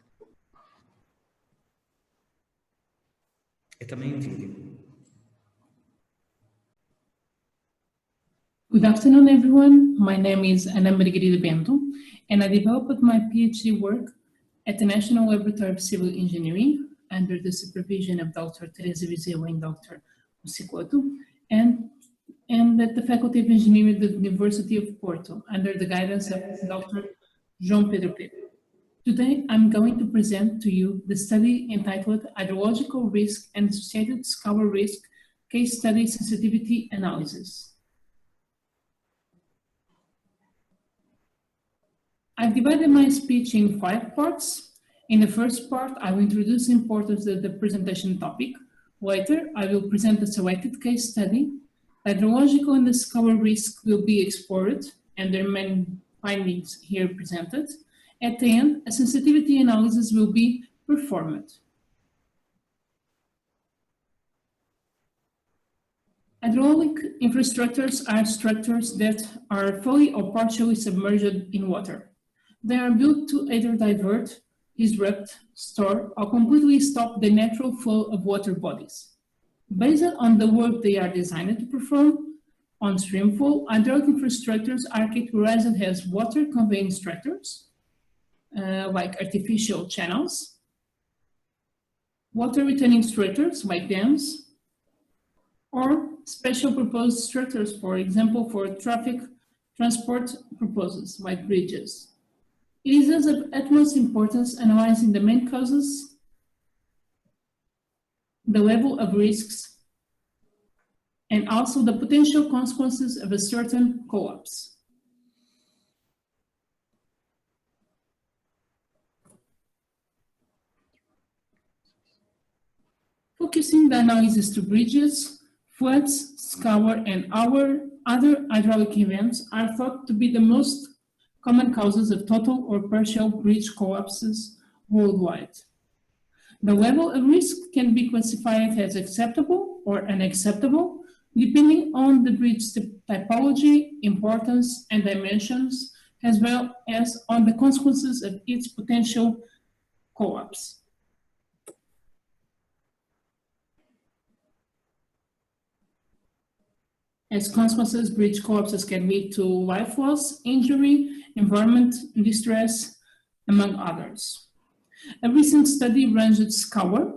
É também um vídeo. Good afternoon, everyone. My name is Ana Margarida Bento, and I developed my PhD work at the National Laboratory of Civil Engineering under the supervision of Dr. Teresa Viseu and Dr. Musicoto, and at the Faculty of Engineering at the University of Porto under the guidance of Dr. João Pedro Pepe. Today, I'm going to present to you the study entitled Hydrological Risk and Associated Scour Risk Case Study Sensitivity Analysis. I've divided my speech in 5 parts. In the first part, I will introduce the importance of the presentation topic. Later, I will present the selected case study. Hydrological and the scour risk will be explored and their main findings here presented. At the end, a sensitivity analysis will be performed. Hydraulic infrastructures are structures that are fully or partially submerged in water. They are built to either divert, disrupt, store, or completely stop the natural flow of water bodies. Based on the work they are designed to perform, on streamflow, hydraulic infrastructures are categorized as water conveying structures, like artificial channels, water retaining structures like dams, or special proposed structures, for example, for traffic transport purposes like bridges. It is of utmost importance analyzing the main causes, the level of risks, and also the potential consequences of a certain collapse. Focusing the analysis to bridges, floods, scour, and other hydraulic events are thought to be the most common causes of total or partial bridge collapses worldwide. The level of risk can be classified as acceptable or unacceptable, depending on the bridge typology, importance, and dimensions, as well as on the consequences of its potential collapse. As consequences, bridge collapses can lead to life loss, injury, environment distress, among others. A recent study ranged scour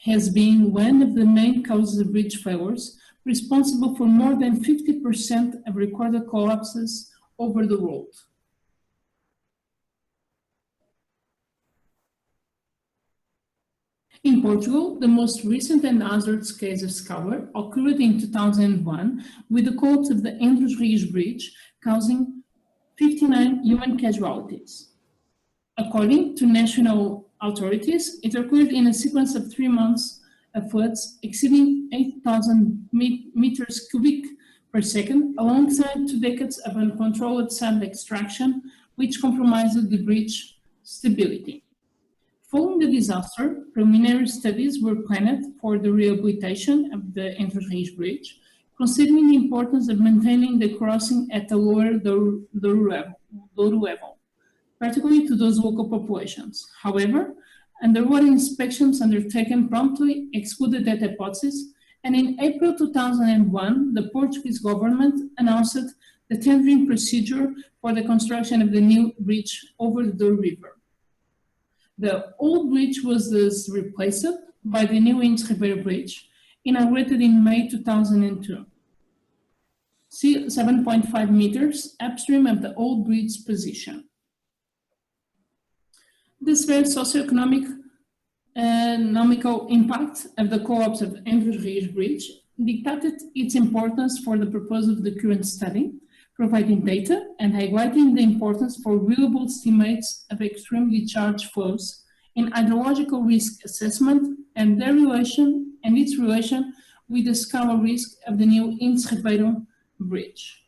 has been one of the main causes of bridge failures, responsible for more than 50% of recorded collapses over the world. In Portugal, the most recent and hazardous case of scour occurred in 2001 with the collapse of the Entre Rios Bridge, causing 59 human casualties. According to national authorities, it occurred in a sequence of 3 months of floods exceeding 8,000 meters cubic per second, alongside 2 decades of uncontrolled sand extraction, which compromised the bridge stability. Following the disaster, preliminary studies were planned for the rehabilitation of the Entre Rios Bridge, considering the importance of maintaining the crossing at the lower Douro level, particularly to those local populations. However, underwater inspections undertaken promptly excluded that hypothesis, and in April 2001, the Portuguese government announced the tendering procedure for the construction of the new bridge over the Douro River. The old bridge was thus replaced by the new Intes Ribeiro Bridge, inaugurated in May 2002, 7.5 meters upstream of the old bridge's position. The severe socioeconomic impact of the collapse of Entre Rios Bridge dictated its importance for the purpose of the current study, providing data and highlighting the importance for reliable estimates of extremely charged flows in hydrological risk assessment and its relation with the scour risk of the new Intes Ribeiro Bridge.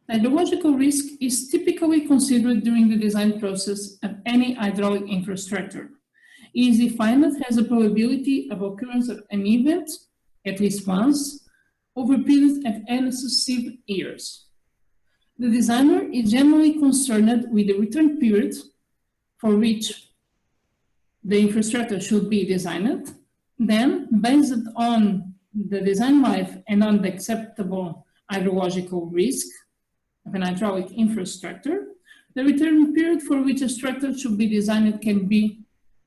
Hydrological risk is typically considered during the design process of any hydraulic infrastructure. It is defined as a probability of occurrence of an event, at least once, over a period of n successive years. The designer is generally concerned with the return period for which the infrastructure should be designed. Then, based on the design life and on the acceptable hydrological risk of an hydraulic infrastructure, the return period for which a structure should be designed can be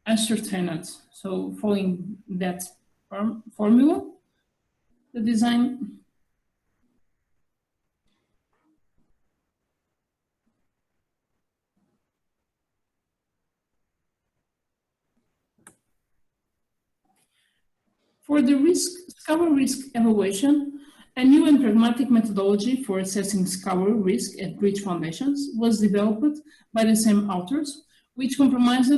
ascertained. So, following that formula, the design for the scour risk evaluation, a new and pragmatic methodology for assessing scour risk at bridge foundations was developed by the same authors, which comprised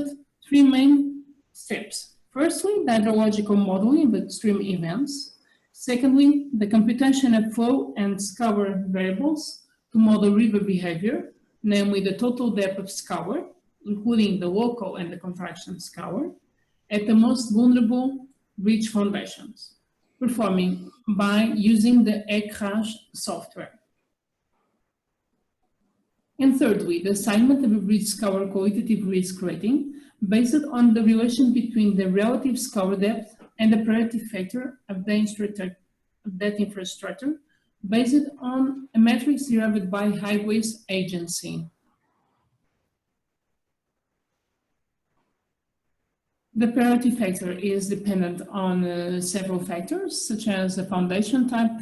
3 main steps. Firstly, the hydrological modeling of extreme events. Secondly, the computation of flow and scour variables to model river behavior, namely the total depth of scour, including the local and the contraction scour, at the most vulnerable bridge foundations, performing by using the ECRAS software. And thirdly, the assignment of a bridge scour qualitative risk rating based on the relation between the relative scour depth and the priority factor of that infrastructure based on a matrix derived by Highways Agency. The priority factor is dependent on several factors, such as the foundation type,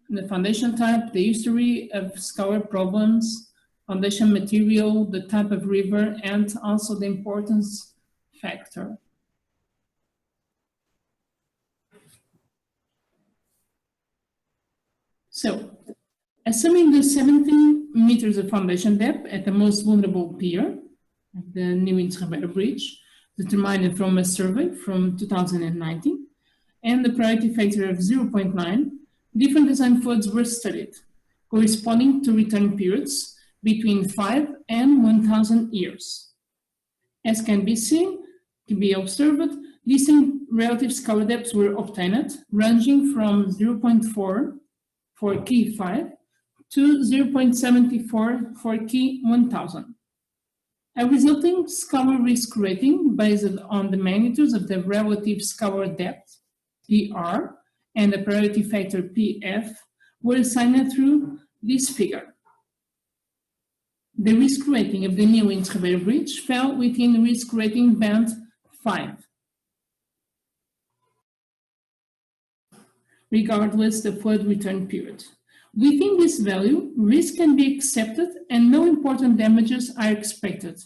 the history of scour problems, foundation material, the type of river, and also the importance factor. So, assuming the 17 meters of foundation depth at the most vulnerable pier, the new Intes Ribeiro Bridge, determined from a survey from 2019, and the priority factor of 0.9, different design floods were studied, corresponding to return periods between 5 and 1,000 years. As can be observed, distinct relative scour depths were obtained, ranging from 0.4 for key 5 to 0.74 for key 1,000. A resulting scour risk rating based on the magnitudes of the relative scour depth, PR, and the priority factor, PF, were assigned through this figure. the risk rating of the new Ince Ribeiro Bridge fell within the risk rating band 5, regardless the flood return period. Within this value, risk can be accepted and no important damages are expected.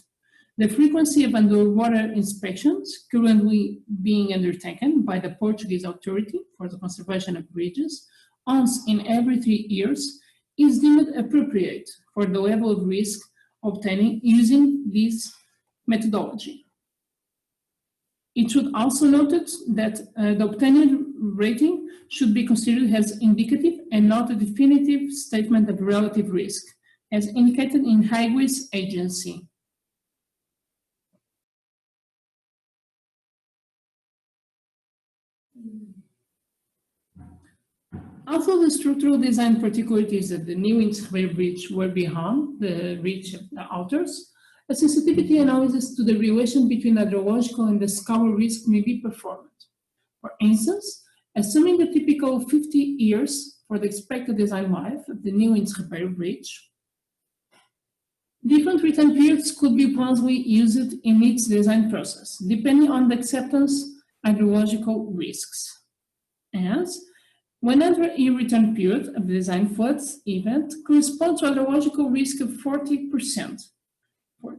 The frequency of underwater inspections currently being undertaken by the Portuguese Authority for the Conservation of Bridges, once in every 3 years, is deemed appropriate for the level of risk obtaining using this methodology. It should also note that the obtained rating should be considered as indicative and not a definitive statement of relative risk, as indicated in Highways Agency. Although the structural design particularities of the new Ince Ribeiro Bridge were beyond the reach of the authors, a sensitivity analysis to the relation between hydrological and the scour risk may be performed. For instance, assuming the typical 50 years for the expected design life of the new Ince Ribeiro Bridge, different return periods could be plausibly used in its design process, depending on the acceptance hydrological risks. As 100-year return period of the design floods event corresponds to hydrological risk of 40%. For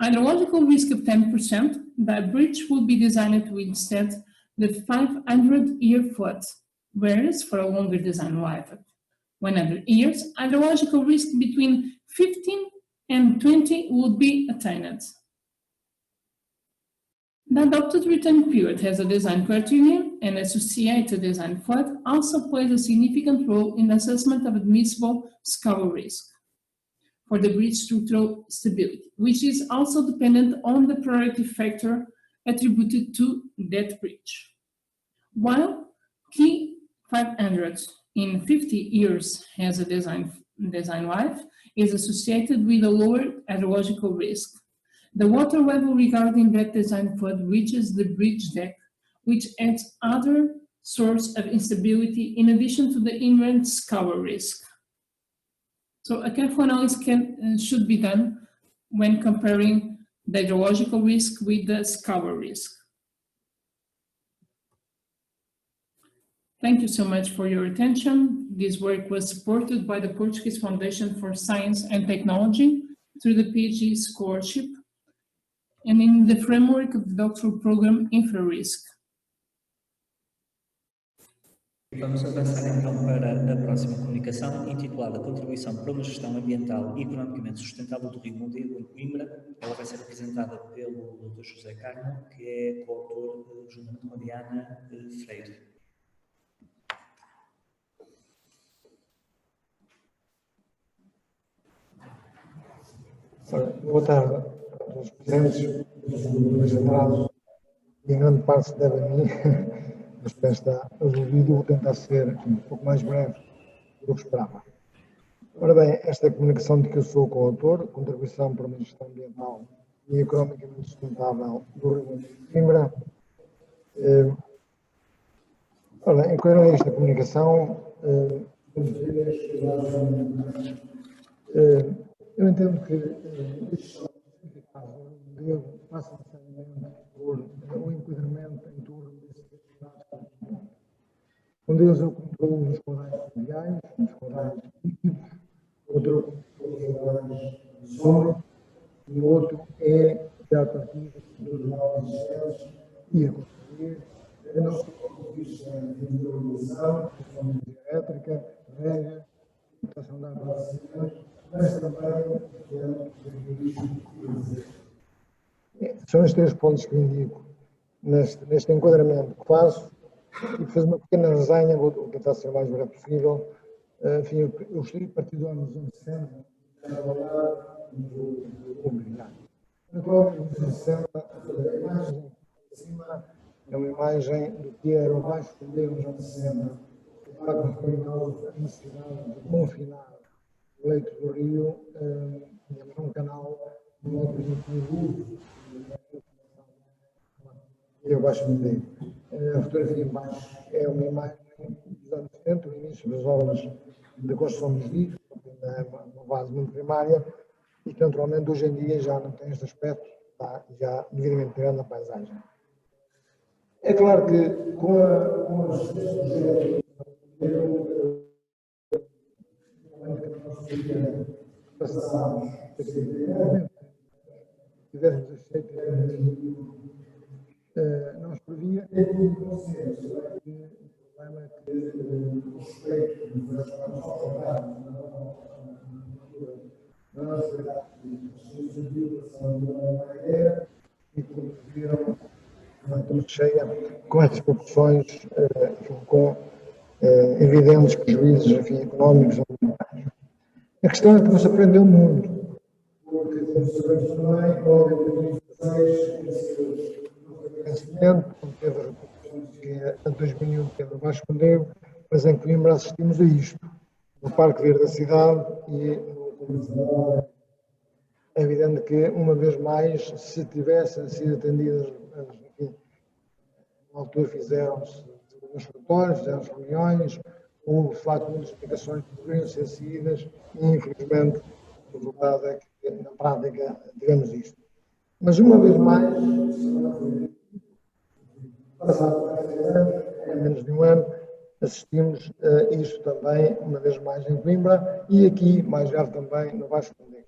hydrological risk of 10%, the bridge will be designed to withstand the 500-year flood, whereas for a longer design life of 100 years, hydrological risk between 15 and 20 would be attained. The adopted return period has a design criterion, and associated design flood also plays a significant role in the assessment of admissible scour risk for the bridge structural stability, which is also dependent on the priority factor attributed to that bridge. While key 500 in 50 years has a design life, is associated with a lower hydrological risk. The water level regarding that design flood reaches the bridge deck, which adds other source of instability in addition to the inherent scour risk. So a careful analysis should be done when comparing the hydrological risk with the scour risk. Thank you so much for your attention. This work was supported by the Portuguese Foundation for Science and Technology through the PhD scholarship and in the framework of the doctoral program InfraRisk. Vamos avançar então para a próxima comunicação, intitulada Contribuição para uma Gestão Ambiental e Economicamente Sustentável do Rio Mondego, em Coimbra. Ela vai ser apresentada pelo Dr. José Carmo, que é coautor, juntamente com a Diana Freire. Boa tarde a todos os presentes, os generados, em grande parte se deve a mim, mas para estar resolvido, vou tentar ser um pouco mais breve do que esperava. Ora bem, esta é a comunicação de que eu sou o coautor, Contribuição para uma Gestão Ambiental e Economicamente Sustentável do Rio Mondego de Coimbra. Ora bem, em coerência a esta comunicação, eu entendo que este caso passa necessariamente por um enquadramento em torno desses atividades. Um deles é o controle dos caudais fluviais, dos caudais líquidos, outro dos caudais de sombra, e o outro é já partir dos novos sistemas e a construir a nossa vista de hidroeleição, questão de energia elétrica, rega, captação de água de cimento, mas também são estes três pontos que indico neste enquadramento que faço e fazer uma pequena resenha, vou tentar ser o mais breve possível. Enfim, eu gostaria de partir do ano dos anos 60 para falar do imobiliário. Naturalmente, nos anos 60, a imagem de cima é uma imagem do que era o baixo Mondego nos anos 60, para que foi a necessidade de confinar o leito do rio, num canal de modo permitivo e o baixo Mondego. A fotografia em baixo é uma imagem dos anos 70, o início das obras de construção dos diques, uma base muito primária, e isto naturalmente hoje em dia já não tem este aspecto, está já devidamente integrado na paisagem. É claro que com as passámos, tivéssemos aceito nós previa que o consenso que o problema é que o respeito das nossa e produziram uma cheia com estas proporções, enfim, com evidentes prejuízos, enfim, económicos ou ambientais. A questão é que não se aprendeu muito, porque, como sabemos também, logo em 2016, quando teve as repercussões que em 2001 teve o Baixo Mondego, mas em Coimbra assistimos a isto, no Parque Verde da cidade e no Comissário. É evidente que, uma vez mais, se tivessem sido atendidas, enfim, na altura fizeram-se os relatórios, fizeram-se reuniões, houve, de facto, muitas explicações que deveriam ser seguidas e, infelizmente, o resultado é que, na prática, tivemos isto. Mas, uma vez mais, passado menos de um ano, assistimos a isto também, uma vez mais, em Coimbra e aqui, mais grave também, no Baixo Mondego.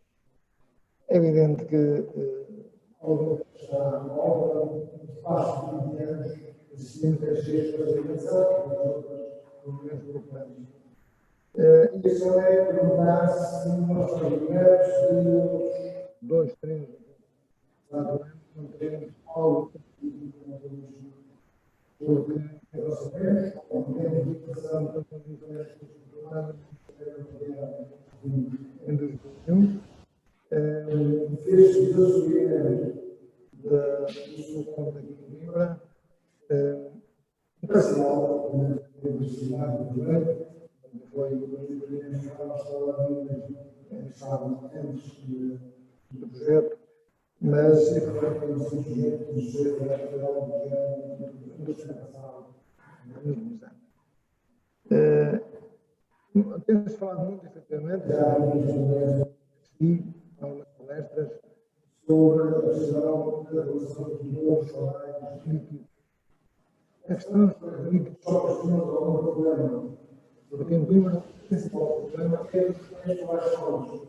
É evidente que algum espaço de 20 anos assistimos a este de habitação e isso é perguntar se nós trabalhamos de 2, 3, 4 anos, não teremos algo porque nós sabemos, como temos educação para condições em 2001, fez-se da subida do sul daqui de Coimbra um parcial da Universidade do Direito, onde foi antes do projeto, mas foi um sujeito do sujeito eleitoral do Estado nos últimos anos. Tem-se falado muito, efetivamente, já e algumas palestras sobre a questão da relação dos novos salários líquidos. A questão dos líquidos só costuma dar um problema, porque em Coimbra o principal problema é os salários sólidos.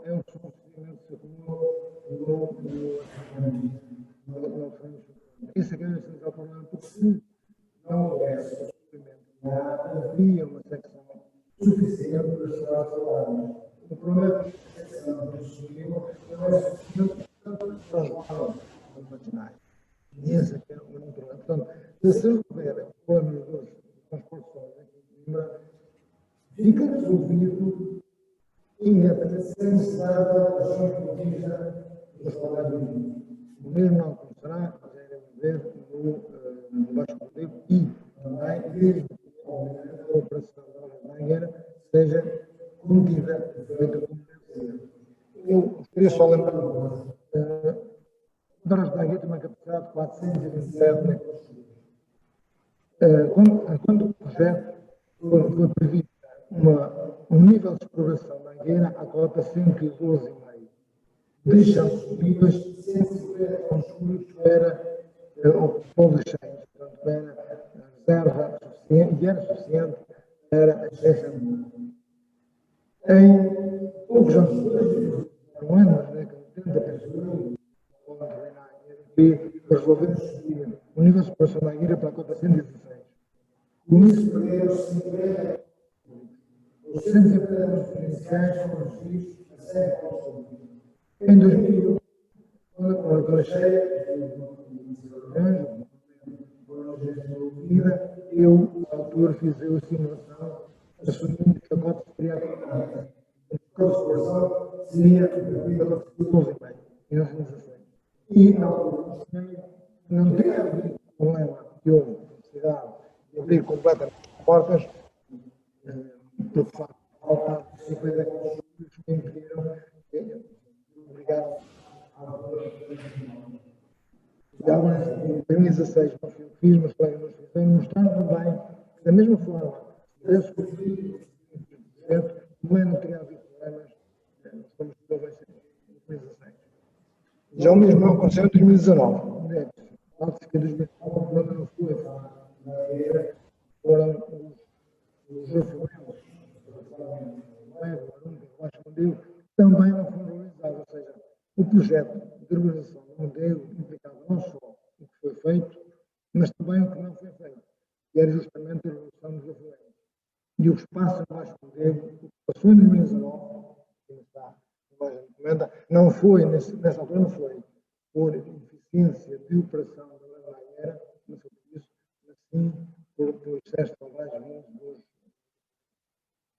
É um procedimento que se acumula no esse é que é o principal problema, porque se não houvesse procedimento, havia uma secção suficiente para chegar aos salários. O problema é que a secção disponível não é suficiente para os valores nacionais. E esse é que é o grande problema. Portanto, se resolver o problema dos transportes aqui em Coimbra, fica resolvido imediatamente sem necessidade da alteração produtiva dos salários mínimos. O mesmo não acontecerá, já iremos ver, no Baixo Mondego e também desde a operação da Mangueira seja contida, feita como deve ser. Eu queria só lembrar Dora da Guia tem uma capacidade de 427 metros. Quando o projeto foi previsto um nível de exploração da Mangueira à cota 112,5, deixando disponíveis 150 construídos para o povo de cheios, portanto, para a reserva suficiente, e era suficiente para a extensão. Em poucos anos depois, um ano, na década de 80, penso que resolveu subir o nível de exploração da Mangueira para a cota 116. Com isso, perderam-se 50. Os 150 iniciais foram reduzidos a 100 pontos. Em 2001, quando a cheia, eu, na altura, fiz a simulação, assumindo que a cota seria a cota de exploração seria a cota de 12,5, em 1916. E, na altura, não teria havido problema que houve necessidade de abrir completamente as portas, porque, de facto, faltava 50 construídos que impediram, obrigaram a agora, em 2016, não fui eu que fiz, mas colegas meus fizeram, mostrando também que, da mesma forma, se tivesse construído também não teria havido problemas, como estou bem Já o mesmo não aconteceu em 2019. Note-se que em 2019 o problema não foi foram os referentes também não foram realizados, ou seja, o projeto de urbanização do Mondego implicava não só o que foi feito, mas também o que não foi feito, que era justamente a redução dos afluentes. E o espaço abaixo do Mondego, o que passou em 2019, que está na encomenda, não foi, nessa altura não foi por eficiência de operação da lei, não foi por isso, mas sim por excesso de lavagem dos.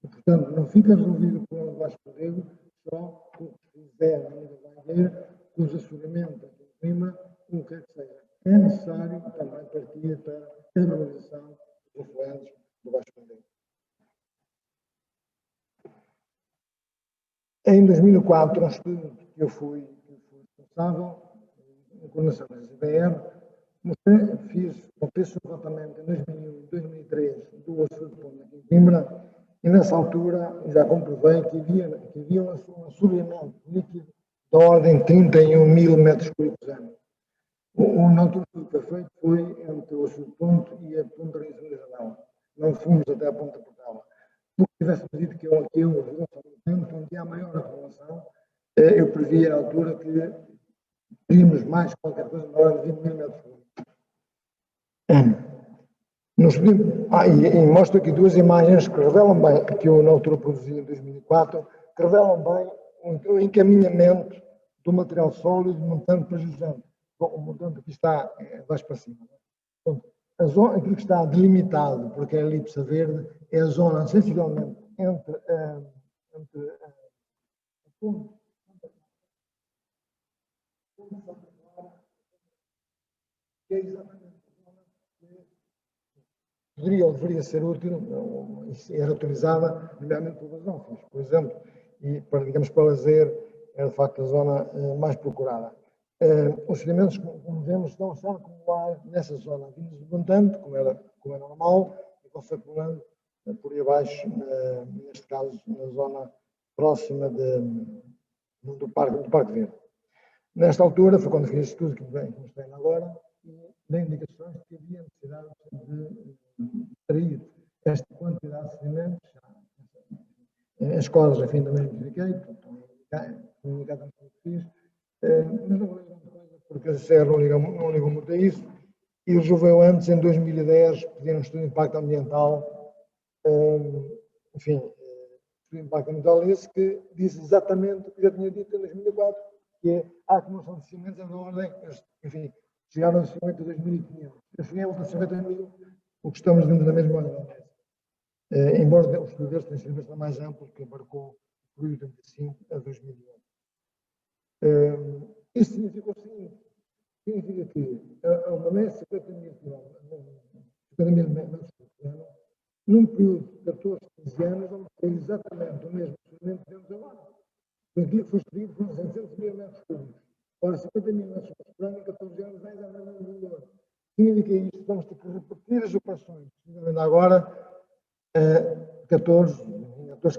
E, portanto, não fica resolvido o problema do Baixo Mondego só com o que se fizer na Ilha da Bandeira, com os asseguramentos aqui em cima, com o que é que seja. É necessário também partir para a realização dos afluentes do Baixo Mondego. Em 2004, um estudo que eu fui responsável, em coordenação da CBR, fiz um levantamento em 2001 e 2003 do açude de Ponta aqui em Coimbra, e nessa altura já comprovei que havia um assoreamento líquido da ordem de 31 mil metros cúbicos ano. Na altura que foi feito foi entre o açude de Ponte e a Ponta da Isabel. Não fomos até a Ponta Portela. Porque tivesse dito que eu onde há maior acumulação, eu previa na altura que teríamos mais qualquer coisa na ordem de 20 mil metros cúbicos. E mostro aqui duas imagens que revelam bem, que eu na altura produzi em 2004, que revelam bem o encaminhamento do material sólido montante para jusante. Bom, o montante aqui está mais para cima. Então, aquilo que está delimitado por aquela elipse verde é a zona, sensivelmente, entre que é exatamente poderia ou deveria ser útil, e era utilizada, nomeadamente pelos anfios, por exemplo, e para, digamos, para lazer, é de facto a zona mais procurada. Os sedimentos, como vemos, estão-se a acumular nessa zona vindos de montante, como é normal, e vão-se acumulando por aí abaixo, neste caso, na zona próxima do Parque Verde. Nesta altura, foi quando fiz este estudo que mostrei agora, e dei indicações de que havia necessidade de extrair esta quantidade de sedimentos. As cordas, enfim, também verifiquei, comunicado com o que fiz, mas não vou ler muita coisa, porque a CR não ligou muito a isso, e resolveu antes, em 2010, pedir um estudo de impacto ambiental, enfim, estudo de impacto ambiental esse que diz exatamente o que já tinha dito em 2004, que é a acumulação de sedimentos da ordem, enfim, chegaram a 50.000. Eu cheguei a outra 50.000, o que estamos dentro da mesma ordem. Embora o estudo deste tenha sido bastante mais amplo, que abarcou de 85 a 2011. Isso significa o seguinte: significa que a uma média de 50.000 metros por ano, num período de 14, 15 anos, vamos ter exatamente o mesmo procedimento que temos agora. Aquilo que foi estudiado foram 600.000 metros cúbicos. Ora, 50.000 metros por ano, em 14 anos, vai dar o mesmo valor. Significa isto, vamos ter que repetir as operações, agora, 14,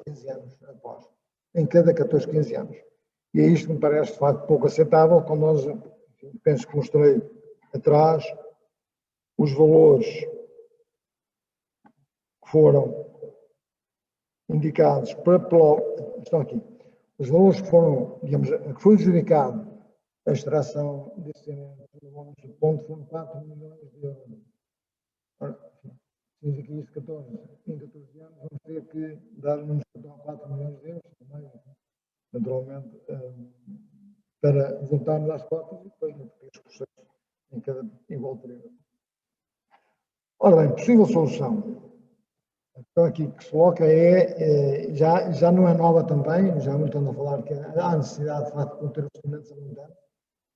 15 anos após, em cada 14, 15 anos. E é isto que me parece, de facto, pouco aceitável, quando nós, penso que mostrei atrás, os valores que foram indicados para estão aqui. Os valores que foram, digamos, que foi adjudicado a extração desse ponto foram 4 milhões de euros. Ora, significa isto, em 14 anos, vamos ter que dar um número de 4 milhões de euros, também, naturalmente, para voltarmos às cotas e depois repetir os processos em cada igual período. Ora bem, possível solução. Então aqui que se coloca já não é nova também, já não estamos a falar que há necessidade de facto de conter os sedimentos abundantes,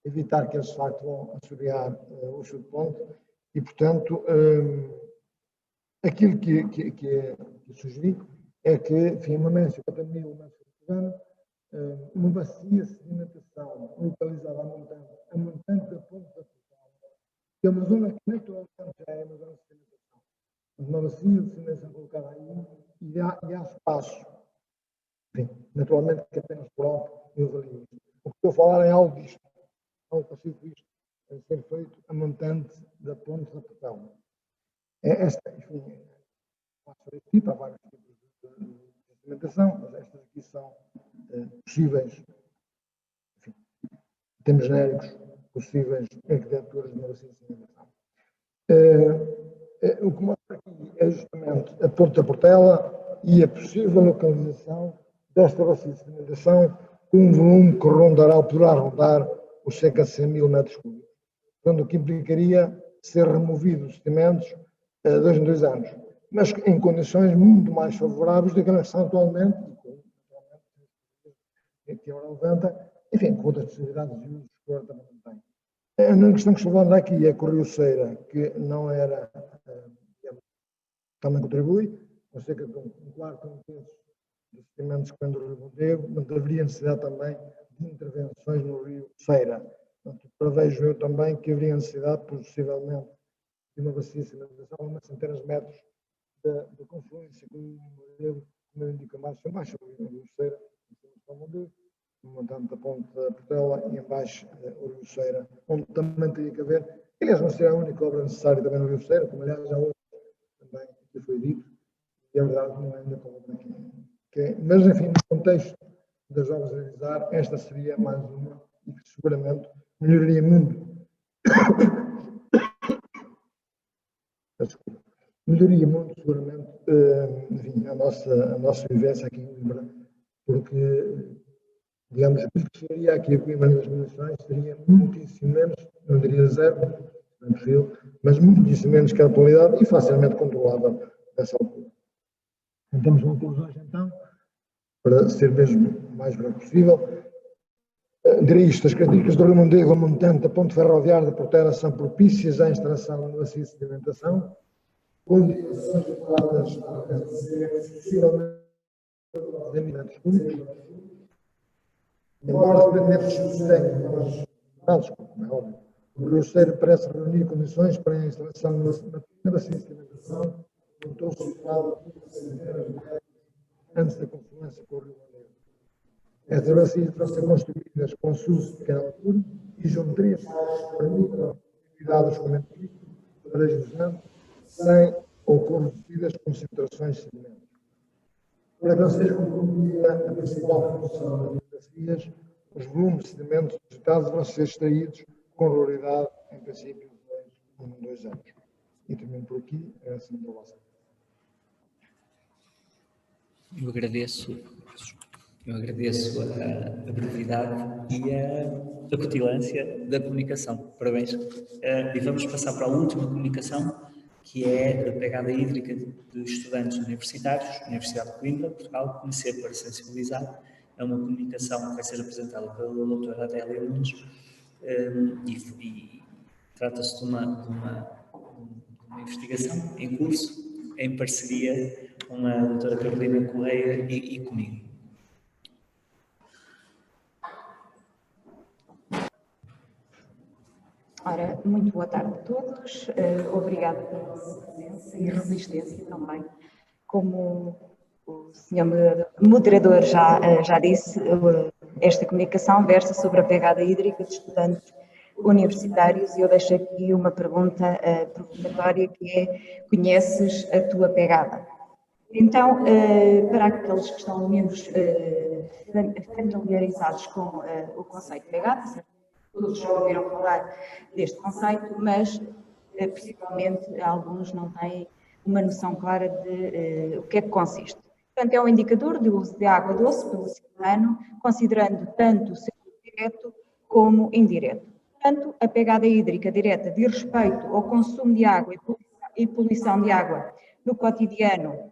evitar que eles de facto vão assorear o subponto e, portanto, aquilo que sugeri é que, enfim, uma média de 50.000 metros por ano, uma bacia de sedimentação localizada a montante da Ponta Portugal, que é uma zona que naturalmente já é uma zona de sedimentação. Uma bacia de sedimentação colocada aí e há espaço. Enfim, naturalmente que apenas próprio eu avalio. O que estou a falar é algo disto. ao consigo isto ser feito a montante da ponte da Portela. Esta, enfim, há vários tipos de implementação, mas estas aqui são possíveis, enfim, em termos genéricos, possíveis arquiteturas de uma bacia de sedimentação. O que mostra aqui é justamente a ponte da Portela e a possível localização desta bacia de sedimentação com um volume que poderá rondar os cerca de 100 mil metros cúbicos, portanto, o que implicaria ser removido os sedimentos de 2 em 2 anos, mas em condições muito mais favoráveis do que elas são atualmente, e que agora levanta, enfim, com outras possibilidades de uso que agora também não tem. A única questão que se levanta aqui é que o Rio Ceira, que não era, também contribui, com cerca de um quarto, um terço dos sedimentos que vêm do Rio Mondego, mas haveria necessidade também de intervenções no Rio Ceira. Portanto, prevejo eu também que haveria necessidade, possivelmente, de uma bacia de sedimentação a umas centenas de metros da confluência com o Mondego, como eu indico mais o Rio Ceira, o Mondego, no montante da ponte da Portela e embaixo o Rio Ceira, onde também teria que haver, aliás, não será a única obra necessária também no Rio Ceira, como aliás já hoje também que foi dito, e é verdade que não é ainda como aqui. Mas, enfim, no contexto das obras a realizar, esta seria mais uma e que seguramente melhoraria muito. Melhoraria muito, seguramente, enfim, a nossa vivência aqui em Coimbra, porque, digamos, o que seria aqui a Coimbra nas dimensões seria muitíssimo menos, não diria zero, não é possível, mas muitíssimo menos que a atualidade e facilmente controlável nessa altura. Temos conclusões, então, para ser mesmo o mais breve possível. Direi isto, as características do Rio Mondego, a montante da ponte ferroviária de Portela são propícias à instalação de bacia de sedimentação, com dimensões adequadas a ser possivelmente de metros cúbicos. Embora dependentes técnicos, como é óbvio, o Rio Ceira parece reunir condições para a instalação da bacia de sedimentação, no torso situado antes da confluência com o Rio Mondego. Estas bacias devem ser construídas com SUS de pequena altura e geometrias que permitam a atividade do escoamento turístico para deslizamento sem ou corrompidas concentrações de sedimentos. Para que não seja comprometida a principal função das bacias, os volumes de sedimentos depositados vão ser extraídos com regularidade, em princípio, de 2 anos. E termino por aqui, assim da vossa. Eu agradeço a brevidade e a acutilância da comunicação. Parabéns. E vamos passar para a última comunicação, que é a pegada hídrica de estudantes universitários, Universidade de Coimbra, Portugal, Conhecer para Sensibilizar. É uma comunicação que vai ser apresentada pela doutora Adélia Nunes e trata-se de uma investigação em curso, em parceria com a doutora Carolina Correia e comigo. Ora, muito boa tarde a todos. Obrigada pela vossa presença e resistência também. Como o senhor moderador já disse, esta comunicação versa sobre a pegada hídrica de estudantes universitários e eu deixo aqui uma pergunta provocatória que é: conheces a tua pegada? Então, para aqueles que estão menos familiarizados com o conceito de pegada, todos já ouviram falar deste conceito, mas principalmente alguns não têm uma noção clara de o que é que consiste. Portanto, é um indicador de uso de água doce pelo ser humano, considerando tanto o seu uso direto como indireto. Portanto, a pegada hídrica direta diz respeito ao consumo de água e poluição de água no cotidiano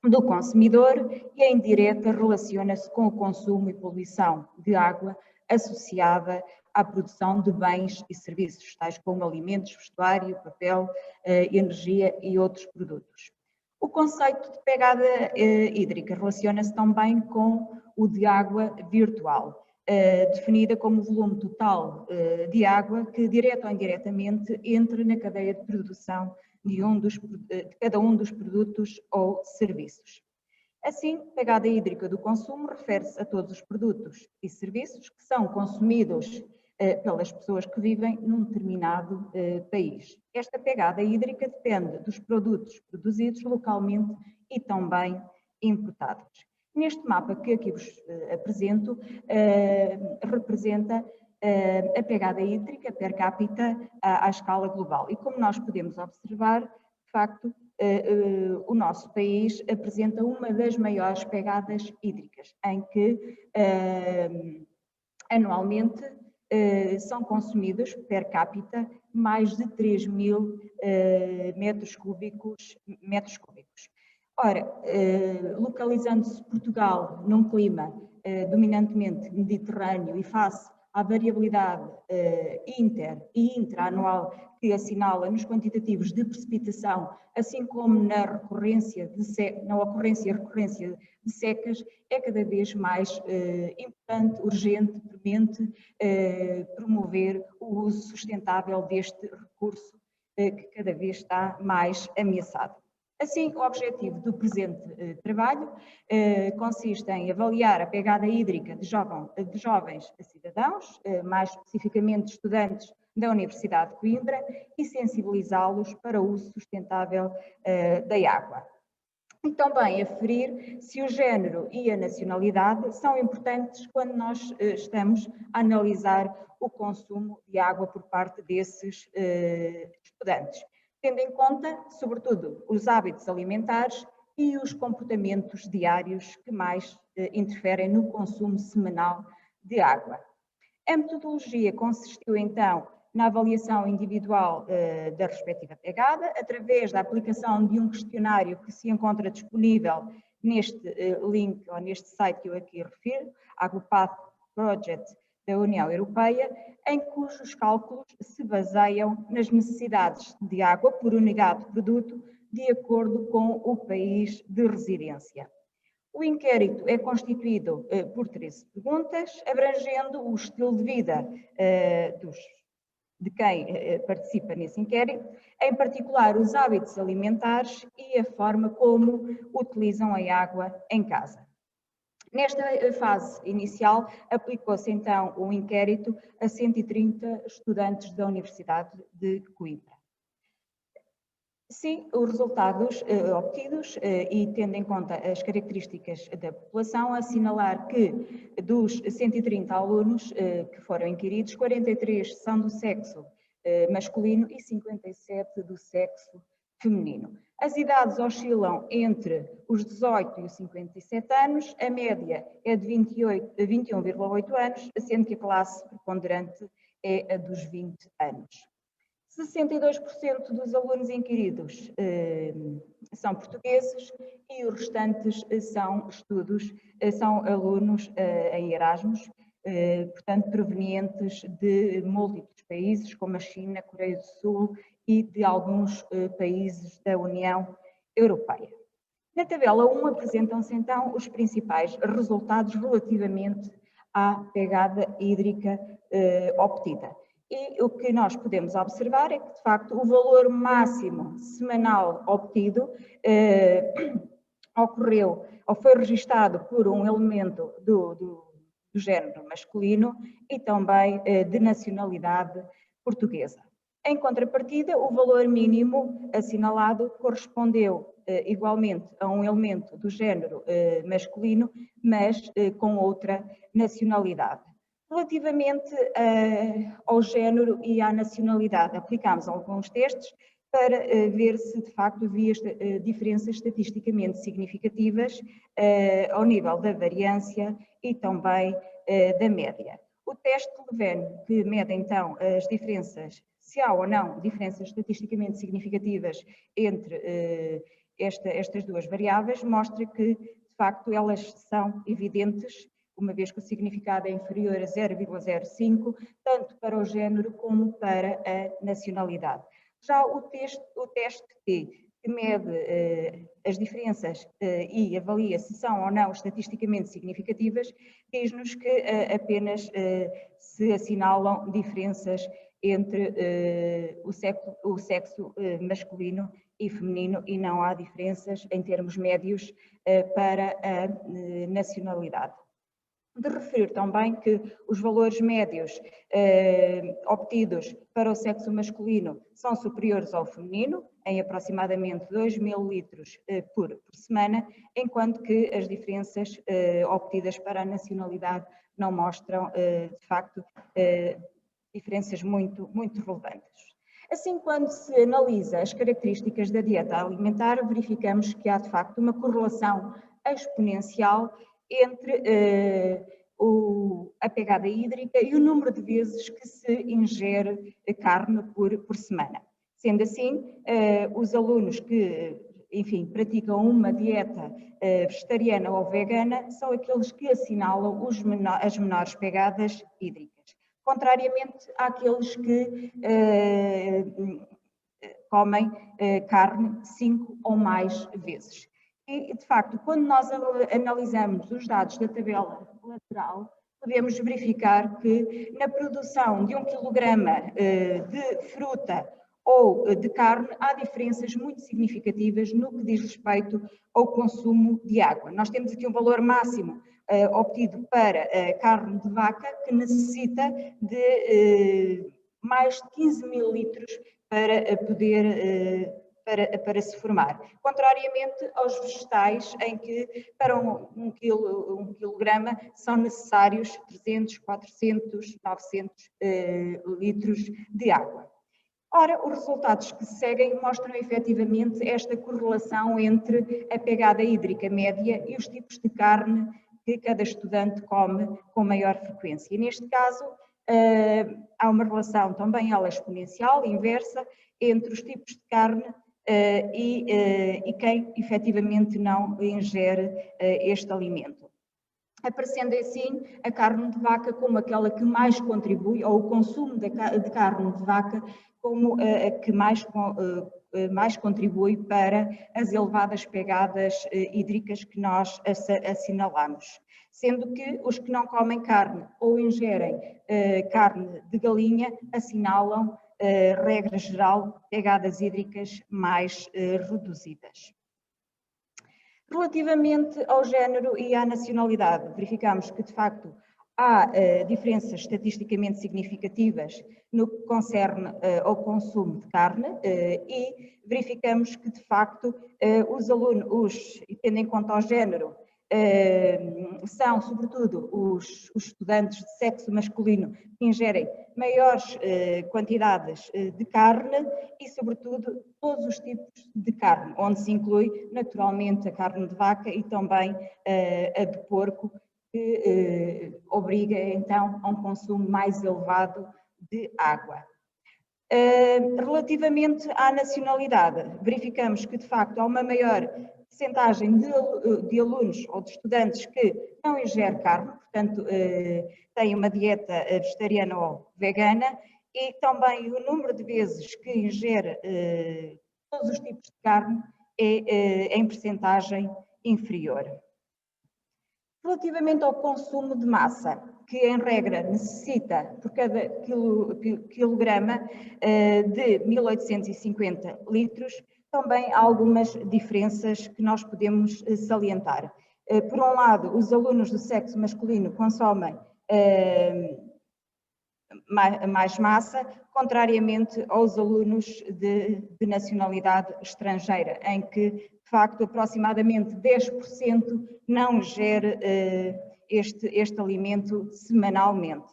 do consumidor e a indireta relaciona-se com o consumo e poluição de água associada à produção de bens e serviços, tais como alimentos, vestuário, papel, energia e outros produtos. O conceito de pegada hídrica relaciona-se também com o de água virtual, definida como o volume total de água que, direta ou indiretamente, entra na cadeia de produção de cada um dos produtos ou serviços. Assim, pegada hídrica do consumo refere-se a todos os produtos e serviços que são consumidos pelas pessoas que vivem num determinado país. Esta pegada hídrica depende dos produtos produzidos localmente e também importados. Neste mapa que aqui vos apresento, representa a pegada hídrica per capita à escala global. E como nós podemos observar, de facto, o nosso país apresenta uma das maiores pegadas hídricas, em que anualmente são consumidos per capita mais de 3.000 metros cúbicos. Ora, localizando-se Portugal num clima dominantemente mediterrâneo e face à variabilidade inter e intraanual que assinala nos quantitativos de precipitação, assim como na ocorrência e recorrência de secas, é cada vez mais importante, urgente, premente promover o uso sustentável deste recurso que cada vez está mais ameaçado. Assim, o objetivo do presente trabalho consiste em avaliar a pegada hídrica de jovens cidadãos, mais especificamente estudantes da Universidade de Coimbra, e sensibilizá-los para o uso sustentável da água. E também aferir se o género e a nacionalidade são importantes quando nós estamos a analisar o consumo de água por parte desses estudantes, tendo em conta, sobretudo, os hábitos alimentares e os comportamentos diários que mais interferem no consumo semanal de água. A metodologia consistiu, então, na avaliação individual da respectiva pegada, através da aplicação de um questionário que se encontra disponível neste link, ou neste site que eu aqui refiro, AguPath Project da União Europeia, em cujos cálculos se baseiam nas necessidades de água por unidade de produto de acordo com o país de residência. O inquérito é constituído por 13 perguntas, abrangendo o estilo de vida de quem participa nesse inquérito, em particular os hábitos alimentares e a forma como utilizam a água em casa. Nesta fase inicial, aplicou-se então um inquérito a 130 estudantes da Universidade de Coimbra. Sim, os resultados obtidos e tendo em conta as características da população, assinalar que dos 130 alunos que foram inquiridos, 43 são do sexo masculino e 57 do sexo feminino. As idades oscilam entre os 18 e os 57 anos, a média é de 21,8 anos, sendo que a classe preponderante é a dos 20 anos. 62% dos alunos inquiridos são portugueses e os restantes são alunos em Erasmus, portanto provenientes de múltiplos países como a China, a Coreia do Sul e de alguns países da União Europeia. Na tabela 1 apresentam-se então os principais resultados relativamente à pegada hídrica obtida. E o que nós podemos observar é que, de facto, o valor máximo semanal obtido ocorreu ou foi registado por um elemento do género masculino e também de nacionalidade portuguesa. Em contrapartida, o valor mínimo assinalado correspondeu igualmente a um elemento do género masculino, mas com outra nacionalidade. Relativamente ao género e à nacionalidade, aplicámos alguns testes para ver se de facto havia diferenças estatisticamente significativas ao nível da variância e também da média. O teste Leven, que mede então as diferenças, se há ou não diferenças estatisticamente significativas entre estas duas variáveis, mostra que de facto elas são evidentes, uma vez que o significado é inferior a 0,05, tanto para o género como para a nacionalidade. Já o teste T, que mede as diferenças e avalia se são ou não estatisticamente significativas, diz-nos que apenas se assinalam diferenças entre o sexo masculino e feminino e não há diferenças em termos médios para a nacionalidade. De referir também que os valores médios obtidos para o sexo masculino são superiores ao feminino, em aproximadamente 2.000 litros por semana, enquanto que as diferenças obtidas para a nacionalidade não mostram, de facto, diferenças muito relevantes. Assim, quando se analisa as características da dieta alimentar, verificamos que há, de facto, uma correlação exponencial entre a pegada hídrica e o número de vezes que se ingere carne por semana. Sendo assim, os alunos que, enfim, praticam uma dieta vegetariana ou vegana são aqueles que assinalam as menores pegadas hídricas, contrariamente àqueles que comem carne 5 ou mais vezes. E, de facto, quando nós analisamos os dados da tabela lateral, podemos verificar que na produção de 1 quilograma de fruta ou de carne, há diferenças muito significativas no que diz respeito ao consumo de água. Nós temos aqui um valor máximo obtido para carne de vaca, que necessita de mais de 15.000 litros para poder para se formar, contrariamente aos vegetais, em que para um quilograma são necessários 300, 400, 900 litros de água. Ora, os resultados que se seguem mostram efetivamente esta correlação entre a pegada hídrica média e os tipos de carne que cada estudante come com maior frequência. E neste caso, há uma relação também ela exponencial, inversa, entre os tipos de carne e quem efetivamente não ingere este alimento. Aparecendo assim a carne de vaca como aquela que mais contribui, ou o consumo de carne de vaca como a que mais contribui para as elevadas pegadas hídricas que nós assinalamos. Sendo que os que não comem carne ou ingerem carne de galinha assinalam, regra geral, pegadas hídricas mais reduzidas. Relativamente ao género e à nacionalidade, verificamos que, de facto, há diferenças estatisticamente significativas no que concerne ao consumo de carne e verificamos que, de facto, os alunos, tendo em conta o género, são, sobretudo, os estudantes de sexo masculino que ingerem maiores quantidades de carne e, sobretudo, todos os tipos de carne, onde se inclui, naturalmente, a carne de vaca e também a de porco, que obriga, então, a um consumo mais elevado de água. Relativamente à nacionalidade, verificamos que, de facto, há uma maior percentagem de alunos ou de estudantes que não ingerem carne, portanto, têm uma dieta vegetariana ou vegana, e também o número de vezes que ingere todos os tipos de carne é em percentagem inferior. Relativamente ao consumo de massa, que em regra necessita por cada quilograma de 1.850 litros, também há algumas diferenças que nós podemos salientar. Por um lado, os alunos do sexo masculino consomem mais massa, contrariamente aos alunos de nacionalidade estrangeira, em que, de facto, aproximadamente 10% não ingere este alimento semanalmente.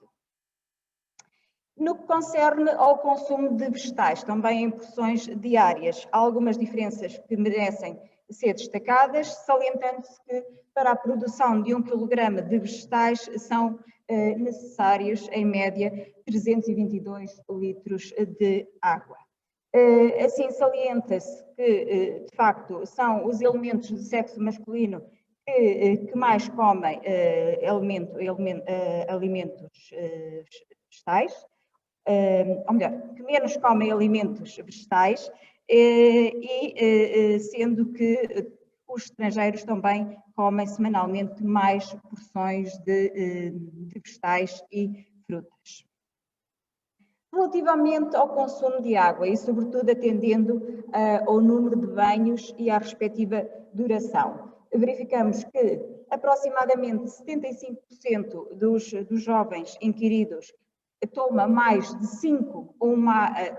No que concerne ao consumo de vegetais, também em porções diárias, há algumas diferenças que merecem ser destacadas, salientando-se que para a produção de 1 kg de vegetais são necessários, em média, 322 litros de água. Assim, salienta-se que, de facto, são os elementos do sexo masculino que mais comem alimentos vegetais, ou melhor, que menos comem alimentos vegetais, sendo que os estrangeiros também comem semanalmente mais porções de vegetais e frutas. Relativamente ao consumo de água e, sobretudo, atendendo ao número de banhos e à respectiva duração, verificamos que Aproximadamente 75% dos jovens inquiridos toma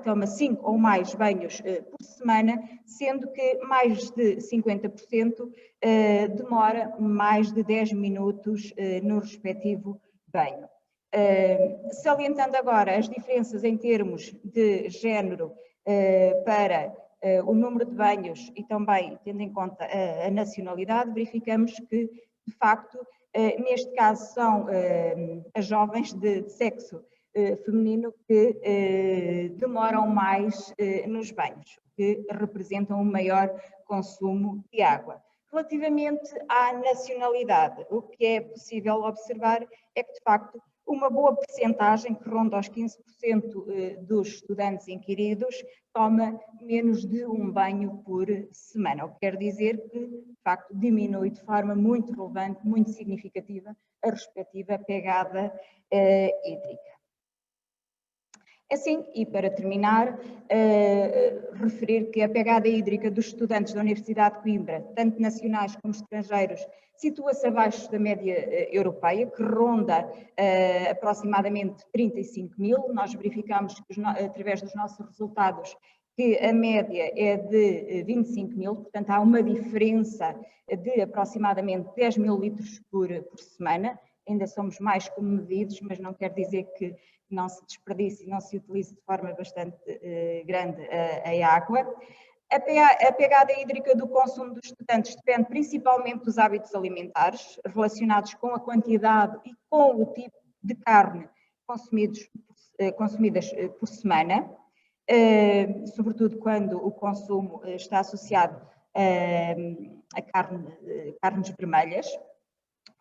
toma 5 ou mais banhos por semana, sendo que mais de 50% demora mais de 10 minutos no respectivo banho. Salientando agora as diferenças em termos de género para o número de banhos e também tendo em conta a nacionalidade, verificamos que, de facto, neste caso são as jovens de sexo feminino que demoram mais nos banhos, que representam um maior consumo de água. Relativamente à nacionalidade, o que é possível observar é que, de facto, uma boa percentagem, que ronda aos 15% dos estudantes inquiridos, toma menos de um banho por semana, o que quer dizer que, de facto, diminui de forma muito relevante, muito significativa, a respectiva pegada hídrica. Assim, e para terminar, referir que a pegada hídrica dos estudantes da Universidade de Coimbra, tanto nacionais como estrangeiros, situa-se abaixo da média europeia, que ronda aproximadamente 35 mil. Nós verificamos, através dos nossos resultados, que a média é de 25 mil, portanto há uma diferença de aproximadamente 10 mil litros por semana. Ainda somos mais comedidos, mas não quer dizer que não se desperdice e não se utilize de forma bastante grande a água. A pegada hídrica do consumo dos estudantes depende principalmente dos hábitos alimentares, relacionados com a quantidade e com o tipo de carne consumidas por semana, sobretudo quando o consumo está associado a carnes vermelhas.